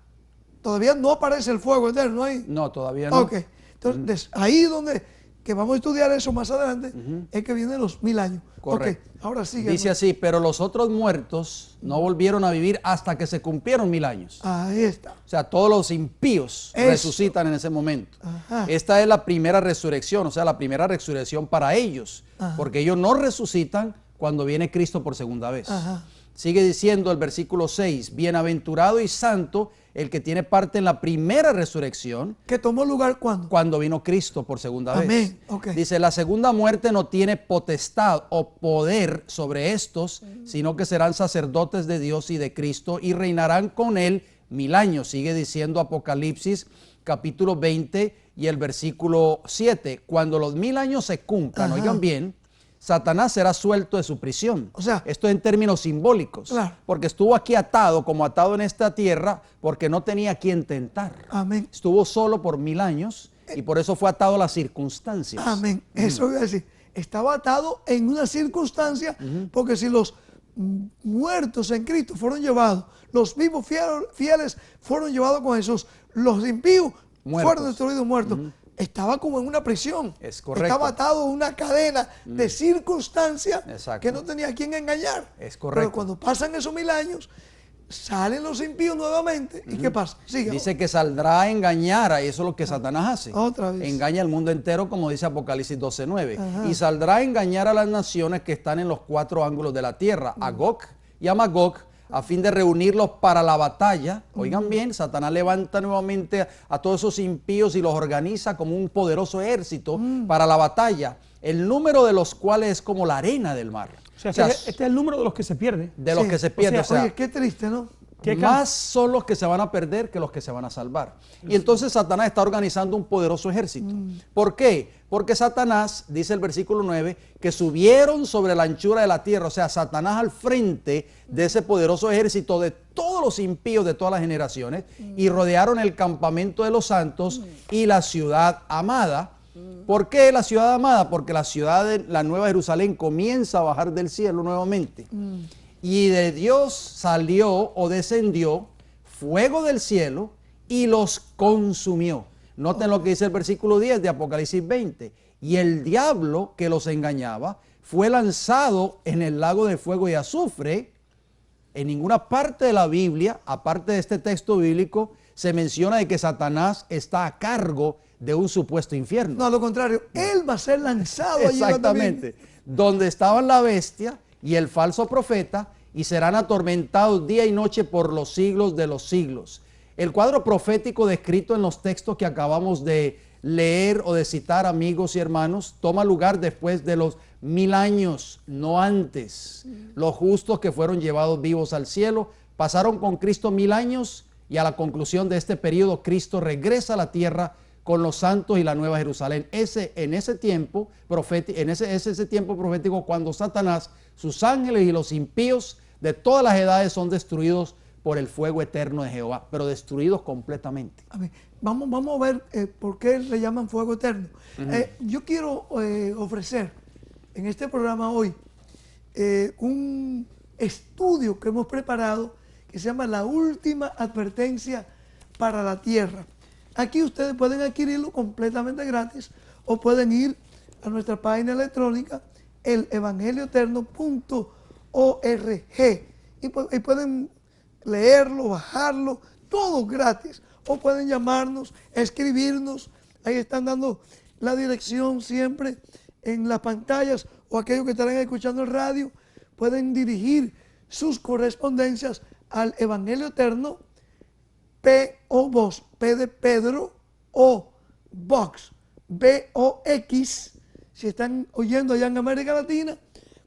Todavía no aparece el fuego eterno, ¿no hay? No, todavía no. Ok. Entonces, ahí donde, que vamos a estudiar eso más adelante, es que vienen los 1000 años. Correcto. Ok, ahora sigue. Dice así, pero los otros muertos no volvieron a vivir hasta que se cumplieron 1000 años. Ahí está. O sea, todos los impíos Eso. resucitan en ese momento. Ajá. Esta es la primera resurrección, o sea, la primera resurrección para ellos, Ajá. porque ellos no resucitan cuando viene Cristo por segunda vez. Ajá. Sigue diciendo el versículo 6, bienaventurado y santo el que tiene parte en la primera resurrección, ¿Que tomó lugar cuándo? cuando vino Cristo por segunda vez. Amén. Ok. Dice, la segunda muerte no tiene potestad o poder sobre estos, sino que serán sacerdotes de Dios y de Cristo y reinarán con él 1000 años. Sigue diciendo Apocalipsis capítulo 20 y el versículo 7. Cuando los 1000 años se cumplan, Ajá. oigan bien, Satanás será suelto de su prisión. O sea, esto en términos simbólicos. Claro. Porque estuvo aquí atado, como atado en esta tierra, porque no tenía quien tentar. Amén. Estuvo solo por 1000 años y por eso fue atado a las circunstancias. Amén. Eso iba a decir. Estaba atado en una circunstancia, porque si los muertos en Cristo fueron llevados, los vivos fieles fueron llevados con Jesús, los impíos Muertos. fueron destruidos muertos. Estaba como en una prisión. Es correcto. Estaba atado a una cadena de circunstancias Exacto. que no tenía a quien engañar. Es correcto. Pero cuando pasan esos 1000 años, salen los impíos nuevamente. ¿Y qué pasa? Sigue. Dice que saldrá a engañar, y eso es lo que Satanás hace. Otra vez. Engaña al mundo entero, como dice Apocalipsis 12:9. Ajá. Y saldrá a engañar a las naciones que están en los 4 ángulos de la tierra, a Gog y a Magog, a fin de reunirlos para la batalla. Oigan bien, Satanás levanta nuevamente a todos esos impíos y los organiza como un poderoso ejército para la batalla, el número de los cuales es como la arena del mar. O sea, este es el número de los que se pierden. de los Sí. que se pierden. O sea, oye, qué triste, ¿no? ¿Qué Más son los que se van a perder que los que se van a salvar. Y entonces Satanás está organizando un poderoso ejército. ¿Por qué? Porque Satanás, dice el versículo 9, que subieron sobre la anchura de la tierra. O sea, Satanás al frente de ese poderoso ejército de todos los impíos de todas las generaciones y rodearon el campamento de los santos y la ciudad amada. ¿Por qué la ciudad amada? Porque la ciudad de la Nueva Jerusalén comienza a bajar del cielo nuevamente. Y de Dios salió o descendió fuego del cielo y los consumió. Noten lo que dice el versículo 10 de Apocalipsis 20. Y el diablo que los engañaba fue lanzado en el lago de fuego y azufre. En ninguna parte de la Biblia, aparte de este texto bíblico, se menciona de que Satanás está a cargo de un supuesto infierno. No, a lo contrario, él va a ser lanzado allí. Exactamente. donde estaban la bestia y el falso profeta, y serán atormentados día y noche por los siglos de los siglos. El cuadro profético descrito en los textos que acabamos de leer o de citar, amigos y hermanos, toma lugar después de los 1000 años, no antes. Los justos que fueron llevados vivos al cielo pasaron con Cristo 1000 años, y a la conclusión de este periodo Cristo regresa a la tierra con los santos y la Nueva Jerusalén. En ese tiempo profético cuando Satanás, sus ángeles y los impíos de todas las edades son destruidos por el fuego eterno de Jehová, pero destruidos completamente. Amén. Vamos a ver por qué le llaman fuego eterno. Yo quiero ofrecer en este programa hoy un estudio que hemos preparado que se llama La Última Advertencia para la Tierra. Aquí ustedes pueden adquirirlo completamente gratis o pueden ir a nuestra página electrónica elevangelioeterno.org y pueden leerlo, bajarlo, todo gratis. O pueden llamarnos, escribirnos. Ahí están dando la dirección siempre en las pantallas, o aquellos que estarán escuchando el radio pueden dirigir sus correspondencias al Evangelio Eterno, P.O. Box, P de Pedro, O Box, B.O.X. Si están oyendo allá en América Latina,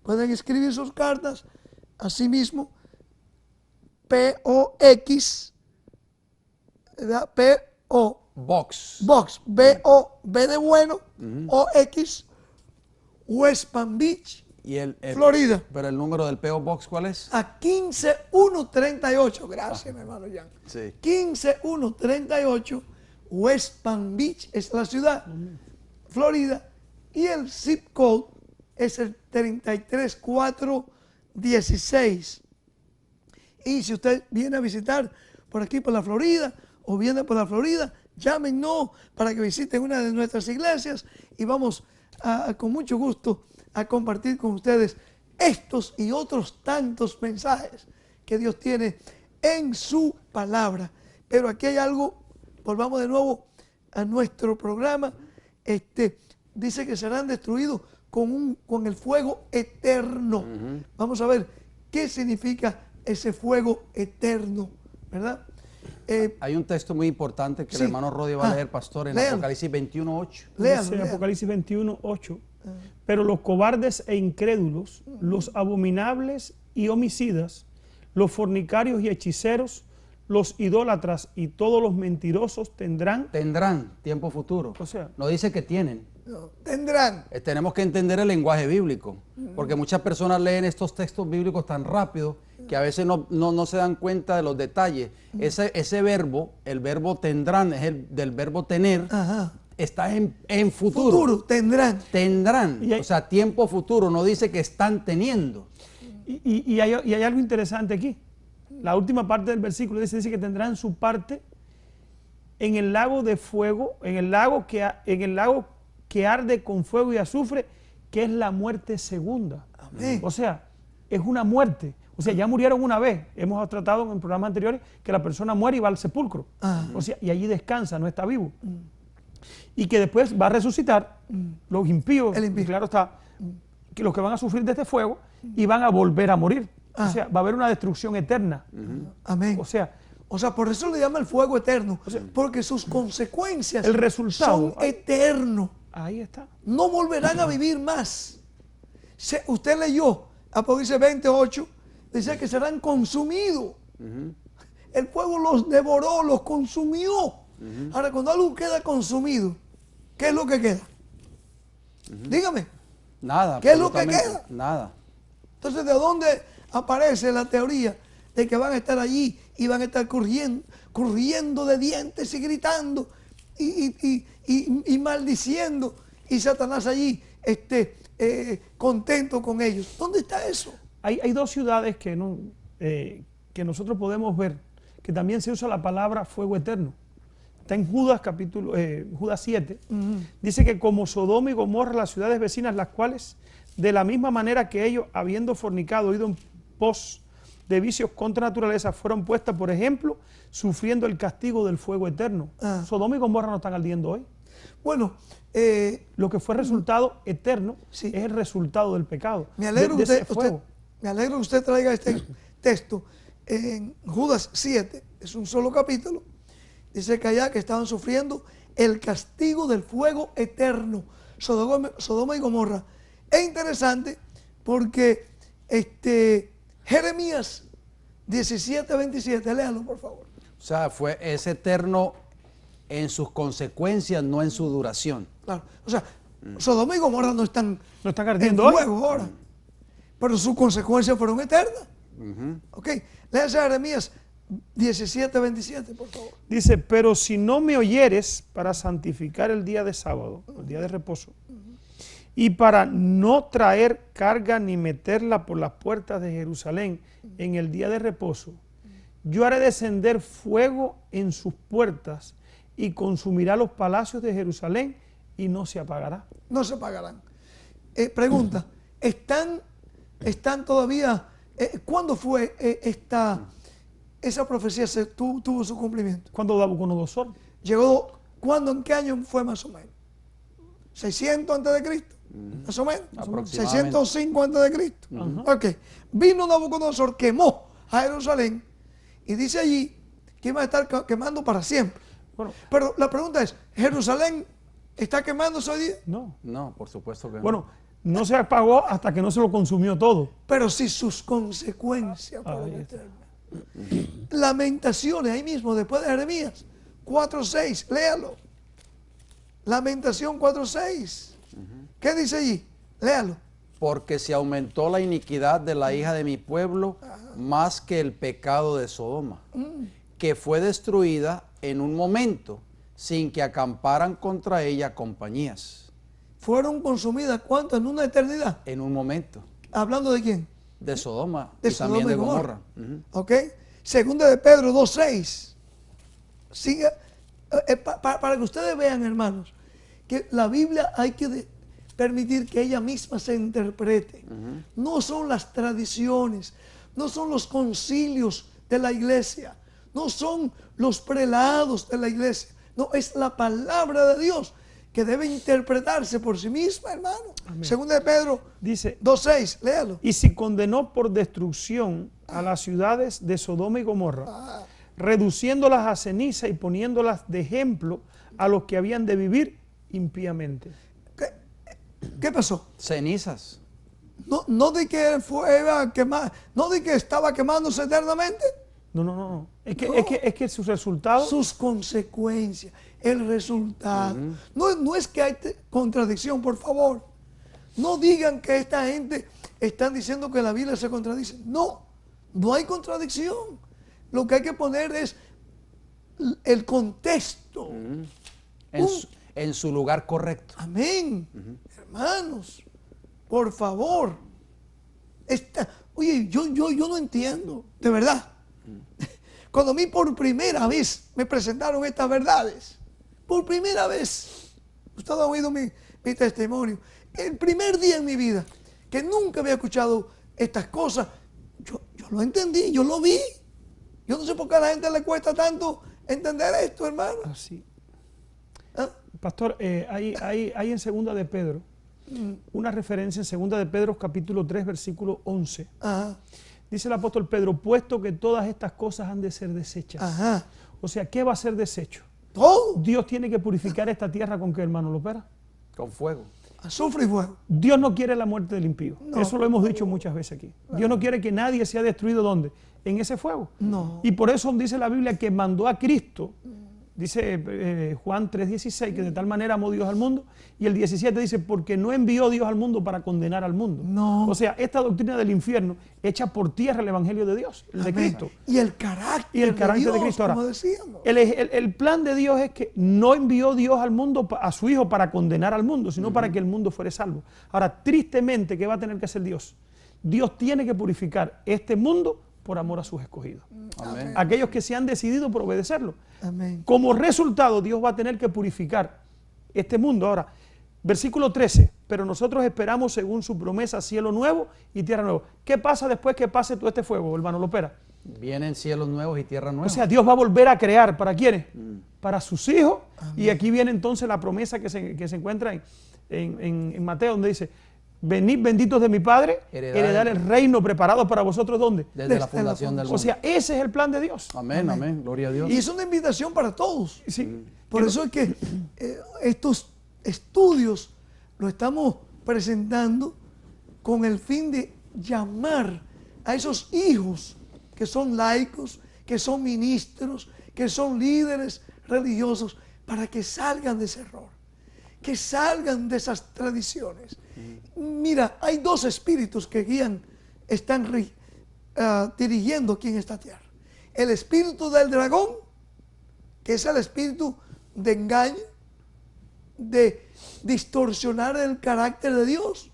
pueden escribir sus cartas. Asimismo, P.O.X, P.O. Box. Box, B.O. B de bueno, O.X, West Palm Beach, Florida. Pero el número del P.O. Box, ¿cuál es? A 15138. Gracias, mi hermano Jan. Sí. 15138, West Palm Beach es la ciudad, Florida, y el zip code es el 33416. Y si usted viene a visitar por aquí, por la Florida, o viene por la Florida, llámenos para que visiten una de nuestras iglesias y vamos con mucho gusto a compartir con ustedes estos y otros tantos mensajes que Dios tiene en su palabra. Pero aquí hay algo, volvamos de nuevo a nuestro programa. Dice que serán destruidos con el fuego eterno. Vamos a ver qué significa ese fuego eterno, ¿verdad? Hay un texto muy importante que el hermano Rodi va a leer, pastor, en Apocalipsis 21:8. Dice Apocalipsis 21:8. Pero los cobardes e incrédulos, los abominables y homicidas, los fornicarios y hechiceros, los idólatras y todos los mentirosos tendrán tiempo futuro. O sea, no dice que tienen. No, tendrán. Tenemos que entender el lenguaje bíblico, porque muchas personas leen estos textos bíblicos tan rápido que a veces no se dan cuenta de los detalles. Ese verbo, el verbo tendrán, es el del verbo tener. Ajá. Está en futuro. Futuro, tendrán. Tendrán, o sea, tiempo futuro, no dice que están teniendo. Y hay algo interesante aquí. La última parte del versículo dice que tendrán su parte en el lago de fuego, en el lago que arde con fuego y azufre, que es la muerte segunda. Amén. O sea, es una muerte. O sea, ya murieron una vez. Hemos tratado en programas anteriores que la persona muere y va al sepulcro. O sea, y allí descansa, no está vivo. Y que después va a resucitar los impíos, y claro está, que los que van a sufrir de este fuego y van a volver a morir. O sea, va a haber una destrucción eterna. Amén. O sea, por eso le llama el fuego eterno, porque sus consecuencias, el resultado son eternos. Ahí está. No volverán a vivir más. Usted leyó Apocalipsis 28, dice que serán consumidos. El fuego los devoró, los consumió. Ahora, cuando algo queda consumido, ¿qué es lo que queda? Dígame. Nada. ¿Qué es lo que queda? Nada. Entonces, ¿de dónde aparece la teoría de que van a estar allí y van a estar corriendo de dientes y gritando y maldiciendo, y Satanás allí contento con ellos? ¿Dónde está eso? Hay dos ciudades que nosotros podemos ver, que también se usa la palabra fuego eterno. Está en Judas Judas 7. Dice que como Sodoma y Gomorra, las ciudades vecinas, las cuales, de la misma manera que ellos, habiendo fornicado, ido en pos de vicios contra naturaleza, fueron puestas, por ejemplo, sufriendo el castigo del fuego eterno. Sodoma y Gomorra no están ardiendo hoy. Bueno, Lo que fue resultado eterno Sí. es el resultado del pecado. me alegro de que ese fuego. me alegro que usted traiga este texto en Judas 7, es un solo capítulo. Dice que allá que estaban sufriendo el castigo del fuego eterno, Sodoma y Gomorra. Es interesante porque Jeremías 17:27, léalo por favor. O sea, es eterno en sus consecuencias, no en su duración. Claro, o sea, Sodoma y Gomorra no están en ardiendo hoy. fuego ahora, pero sus consecuencias fueron eternas. Ok, léase Jeremías 17:27, por favor. Dice, pero si no me oyeres para santificar el día de sábado, el día de reposo, y para no traer carga ni meterla por las puertas de Jerusalén en el día de reposo, yo haré descender fuego en sus puertas y consumirá los palacios de Jerusalén y no se apagará. No se pagarán. Pregunta, ¿están todavía, cuándo fue esa profecía tuvo su cumplimiento? Cuando Nabucodonosor, Llegó, ¿cuándo, en qué año fue más o menos? 600 antes de Cristo, más o menos. Aproximadamente. 605 antes de Cristo. Ok, vino Nabucodonosor, quemó a Jerusalén y dice allí que iba a estar quemando para siempre. bueno, Pero la pregunta es, ¿Jerusalén está quemándose hoy día? no, No, por supuesto que no. bueno, no se apagó hasta que no se lo consumió todo. Pero sí sus consecuencias fueron Ahí está. eternas. Lamentaciones, ahí mismo, después de Jeremías 4:6, léalo. Lamentación 4:6. ¿Qué dice allí? Léalo. Porque se aumentó la iniquidad de la hija de mi pueblo más que el pecado de Sodoma, que fue destruida en un momento sin que acamparan contra ella compañías. Fueron consumidas, ¿cuánto? En una eternidad. En un momento. ¿Hablando de quién? De Sodoma De y también Sodoma de y Gomorra. Gomorra. ¿Ok? Segunda de Pedro 2:6. Sigue, para que ustedes vean, hermanos, que la Biblia hay que permitir que ella misma se interprete. No son las tradiciones, no son los concilios de la iglesia, no son los prelados de la iglesia, no, es la palabra de Dios que debe interpretarse por sí misma, hermano. Segunda de Pedro Dice, 2:6, léalo. y si condenó por destrucción a las ciudades de Sodoma y Gomorra, reduciéndolas a ceniza y poniéndolas de ejemplo a los que habían de vivir impíamente. ¿Qué pasó? Cenizas. No de que no de que estaba quemándose eternamente. No. Es que, No. es que sus resultados, Sus consecuencias, el resultado. No es que hay contradicción, por favor. No digan que esta gente están diciendo que la Biblia se contradice. No hay contradicción. Lo que hay que poner es el contexto. En su lugar correcto. Amén. Hermanos, por favor. Oye, yo no entiendo, de verdad. Cuando a mí por primera vez me presentaron estas verdades, por primera vez, ustedes han oído mi testimonio, el primer día en mi vida, que nunca había escuchado estas cosas, yo lo entendí, yo lo vi. Yo no sé por qué a la gente le cuesta tanto entender esto, hermano. así. ¿Ah? Pastor, hay en segunda de Pedro, una referencia en segunda de Pedro capítulo 3 versículo 11. Ajá, Dice el apóstol Pedro, puesto que todas estas cosas han de ser desechas. ajá. O sea, ¿qué va a ser desecho? Todo, Dios tiene que purificar esta tierra con qué, hermano Lopera. Con fuego. azufre y fuego. Dios no quiere la muerte del impío. No, Eso lo hemos dicho muchas veces aquí. Dios no quiere que nadie sea destruido, ¿dónde? En ese fuego. No. Y por eso dice la Biblia que mandó a Cristo, dice Juan 3:16, que de tal manera amó Dios al mundo, y el 17 dice, porque no envió Dios al mundo para condenar al mundo. No. O sea, esta doctrina del infierno echa por tierra el evangelio de Dios, el de Amén. Cristo. Y el carácter, Y el carácter de Dios, Cristo. Ahora, como decíamos. el plan de Dios es que no envió Dios al mundo, a su Hijo, para condenar al mundo, sino para que el mundo fuera salvo. Ahora, tristemente, ¿qué va a tener que hacer Dios? Dios tiene que purificar este mundo por amor a sus escogidos. Amén. Aquellos que se han decidido por obedecerlo. Amén. Como resultado, Dios va a tener que purificar este mundo. Ahora, versículo 13, pero nosotros esperamos según su promesa cielo nuevo y tierra nueva. ¿Qué pasa después que pase todo este fuego, hermano Lopera? Vienen cielos nuevos y tierra nueva. O sea, Dios va a volver a crear, ¿para quiénes? Para sus hijos Y aquí viene entonces la promesa que se encuentra en Mateo, donde dice, venid benditos de mi Padre, heredar el reino preparado para vosotros, ¿dónde? Desde la fundación del mundo. O sea, ese es el plan de Dios. Amén, amén, gloria a Dios. Y es una invitación para todos. Sí. Por eso es que estos estudios lo estamos presentando con el fin de llamar a esos hijos que son laicos, que son ministros, que son líderes religiosos, para que salgan de ese error, que salgan de esas tradiciones. Mira, hay dos espíritus que están dirigiendo aquí en esta tierra. El espíritu del dragón, que es el espíritu de engaño, de distorsionar el carácter de Dios,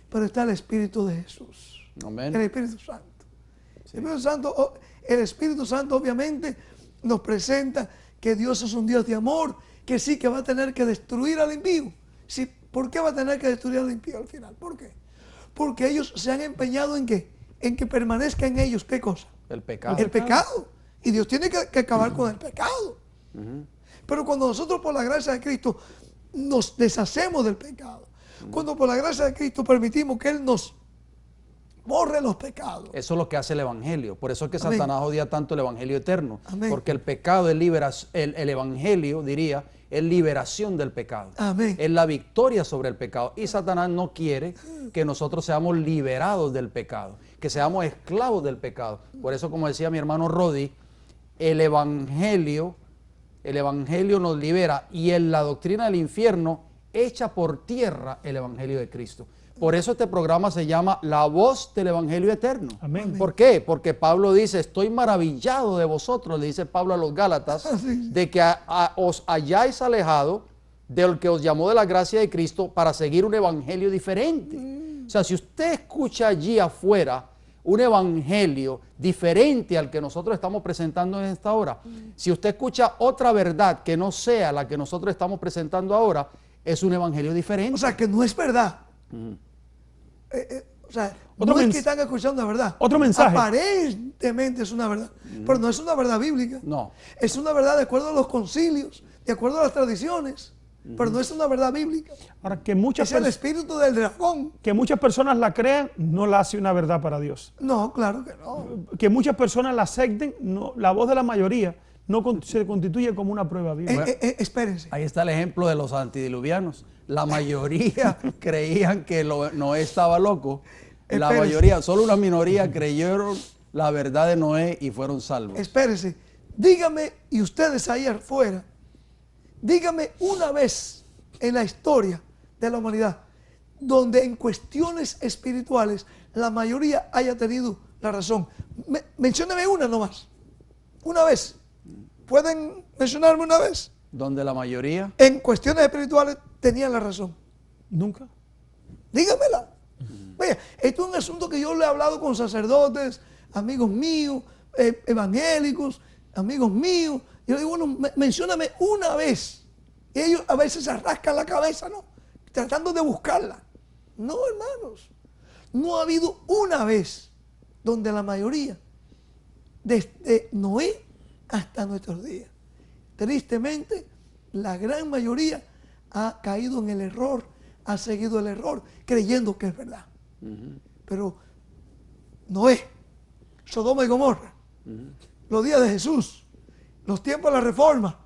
pero está el Espíritu de Jesús. Amén. El Espíritu Santo. El Espíritu Santo obviamente nos presenta que Dios es un Dios de amor, que sí que va a tener que destruir al impío. Sí, ¿por qué va a tener que destruir al impío al final? ¿Por qué? Porque ellos se han empeñado en ¿qué? En que permanezca en ellos, ¿qué cosa? El pecado. El pecado. Y Dios tiene que acabar con el pecado. Pero cuando nosotros por la gracia de Cristo nos deshacemos del pecado, cuando por la gracia de Cristo permitimos que Él nos borre los pecados. Eso es lo que hace el Evangelio. Por eso es que Amén. Satanás odia tanto el Evangelio eterno. Amén. Porque el pecado es el Evangelio, diría, es liberación del pecado. Amén. Es la victoria sobre el pecado. Y Satanás no quiere que nosotros seamos liberados del pecado, que seamos esclavos del pecado. Por eso, como decía mi hermano Rodi, el Evangelio nos libera, y en la doctrina del infierno echa por tierra el Evangelio de Cristo. Por eso este programa se llama La Voz del Evangelio Eterno. Amén. ¿Por qué? Porque Pablo dice, estoy maravillado de vosotros, le dice Pablo a los Gálatas, de que os hayáis alejado del que os llamó de la gracia de Cristo para seguir un evangelio diferente. O sea, si usted escucha allí afuera un evangelio diferente al que nosotros estamos presentando en esta hora, si usted escucha otra verdad que no sea la que nosotros estamos presentando ahora, es un evangelio diferente. O sea, que no es verdad. O sea, no es que están escuchando la verdad. Otro mensaje. Aparentemente es una verdad, pero no es una verdad bíblica. No. Es una verdad de acuerdo a los concilios, de acuerdo a las tradiciones, pero no es una verdad bíblica. Ahora, que muchas, Es el espíritu del dragón. que muchas personas la crean, no la hace una verdad para Dios. No, claro que no. Que muchas personas la acepten, no, la voz de la mayoría no se constituye como una prueba bíblica. Espérense. Ahí está el ejemplo de los antidiluvianos. La mayoría creían que Noé estaba loco. La Espérese. mayoría, solo una minoría creyeron la verdad de Noé y fueron salvos. Espérese. Dígame, y ustedes ahí afuera, dígame una vez en la historia de la humanidad donde en cuestiones espirituales la mayoría haya tenido la razón. Mencióneme una nomás. Una vez. ¿Pueden mencionarme una vez? Donde la mayoría... En cuestiones espirituales tenían la razón. Nunca. Dígamela. Vaya, esto es un asunto que yo le he hablado con sacerdotes, amigos míos, evangélicos, amigos míos. Yo digo, bueno, mencióname una vez. Y ellos a veces se rascan la cabeza, ¿no? Tratando de buscarla. No, hermanos. No ha habido una vez donde la mayoría, desde Noé hasta nuestros días, tristemente, la gran mayoría ha caído en el error, ha seguido el error, creyendo que es verdad. Pero Noé, Sodoma y Gomorra, los días de Jesús, los tiempos de la Reforma,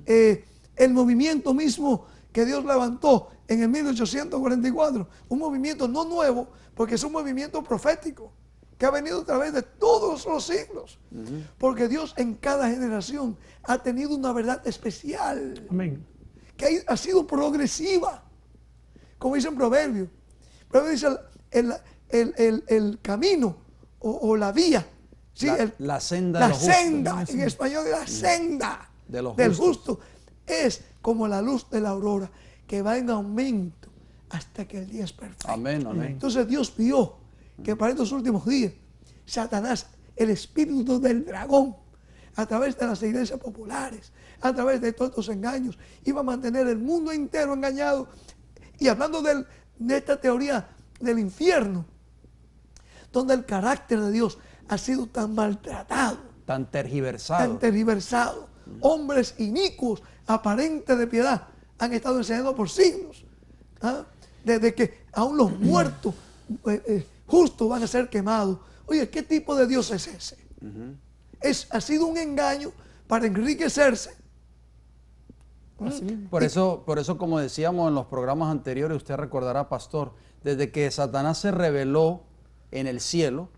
el movimiento mismo que Dios levantó en el 1844, un movimiento no nuevo, porque es un movimiento profético, que ha venido a través de todos los siglos. Porque Dios en cada generación ha tenido una verdad especial. Amén. Que ha sido progresiva. Como dice en Proverbios. Proverbios dice el camino o la vía. ¿sí? La senda la de los justos. senda, en español, la senda De los del justos. justo. Es como la luz de la aurora, que va en aumento hasta que el día es perfecto. Amén, amén. Entonces Dios vio que para estos últimos días, Satanás, el espíritu del dragón, a través de las iglesias populares, a través de todos estos engaños, iba a mantener el mundo entero engañado. Y hablando de esta teoría del infierno, donde el carácter de Dios ha sido tan maltratado, Tan tergiversado. tan tergiversado, hombres inicuos, aparentes de piedad, han estado enseñando por siglos. ¿Ah? Desde que aún los muertos justos van a ser quemados. Oye, ¿qué tipo de Dios es ese? Ha sido un engaño para enriquecerse. Por eso, como decíamos en los programas anteriores, usted recordará, pastor, desde que Satanás se rebeló en el cielo,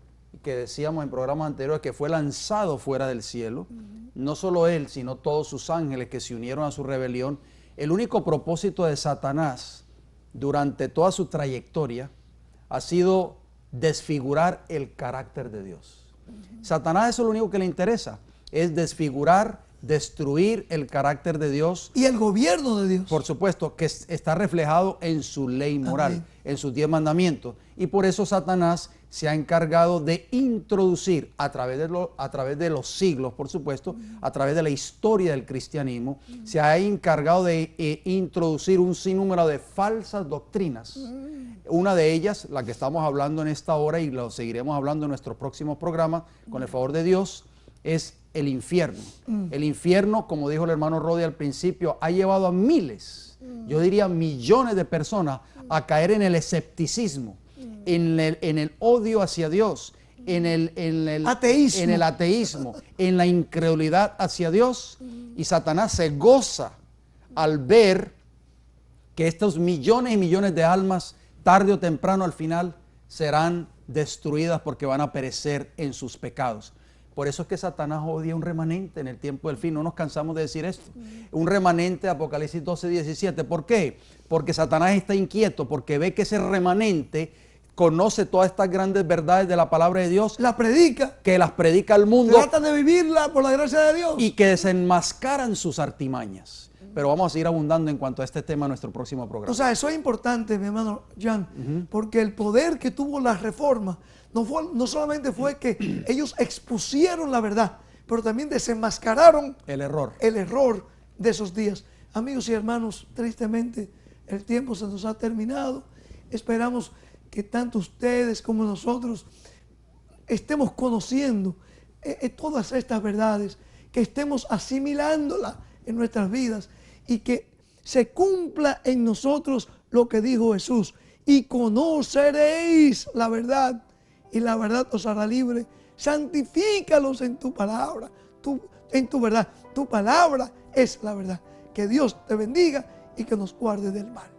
que decíamos en programas anteriores que fue lanzado fuera del cielo, no solo él, sino todos sus ángeles que se unieron a su rebelión, el único propósito de Satanás durante toda su trayectoria ha sido desfigurar el carácter de Dios. Satanás, eso es lo único que le interesa, es desfigurar, destruir el carácter de Dios. Y el gobierno de Dios. Por supuesto, que está reflejado en su ley moral, Amén. en sus 10 mandamientos. Y por eso Satanás se ha encargado de introducir a través de los siglos, por supuesto, a través de la historia del cristianismo, se ha encargado de introducir un sinnúmero de falsas doctrinas. Una de ellas, la que estamos hablando en esta hora y lo seguiremos hablando en nuestros próximos programas, con el favor de Dios, es el infierno. El infierno, como dijo el hermano Rodi al principio, ha llevado a miles, yo diría millones de personas a caer en el escepticismo, en el odio hacia Dios, en el ateísmo, en la incredulidad hacia Dios. Y Satanás se goza al ver que estos millones y millones de almas, tarde o temprano al final, serán destruidas porque van a perecer en sus pecados. Por eso es que Satanás odia un remanente en el tiempo del fin. No nos cansamos de decir esto. Un remanente, Apocalipsis 12:17. ¿Por qué? Porque Satanás está inquieto, porque ve que ese remanente conoce todas estas grandes verdades de la palabra de Dios. La predica. Que las predica al mundo. Tratan de vivirla por la gracia de Dios. Y que desenmascaran sus artimañas. Pero vamos a seguir abundando en cuanto a este tema en nuestro próximo programa. O sea, eso es importante, mi hermano Jan, porque el poder que tuvo la reforma no solamente fue que ellos expusieron la verdad, pero también desenmascararon el error de esos días. Amigos y hermanos, tristemente el tiempo se nos ha terminado. Esperamos que tanto ustedes como nosotros estemos conociendo todas estas verdades, que estemos asimilándolas en nuestras vidas y que se cumpla en nosotros lo que dijo Jesús: y conoceréis la verdad, y la verdad os hará libre. Santifícalos en tu palabra, en tu verdad. Tu palabra es la verdad. Que Dios te bendiga y que nos guarde del mal.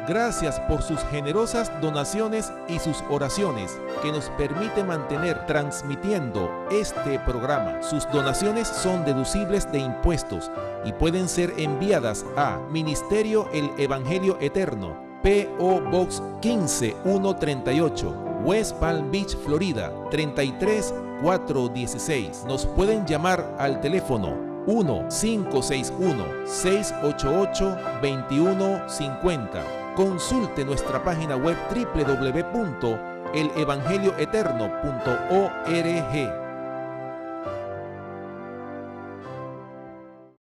Gracias por sus generosas donaciones y sus oraciones que nos permite mantener transmitiendo este programa. Sus donaciones son deducibles de impuestos y pueden ser enviadas a Ministerio El Evangelio Eterno, P.O. Box 15138, West Palm Beach, Florida 33416. Nos pueden llamar al teléfono 1-561-688-2150. Consulte nuestra página web www.elevangelioeterno.org.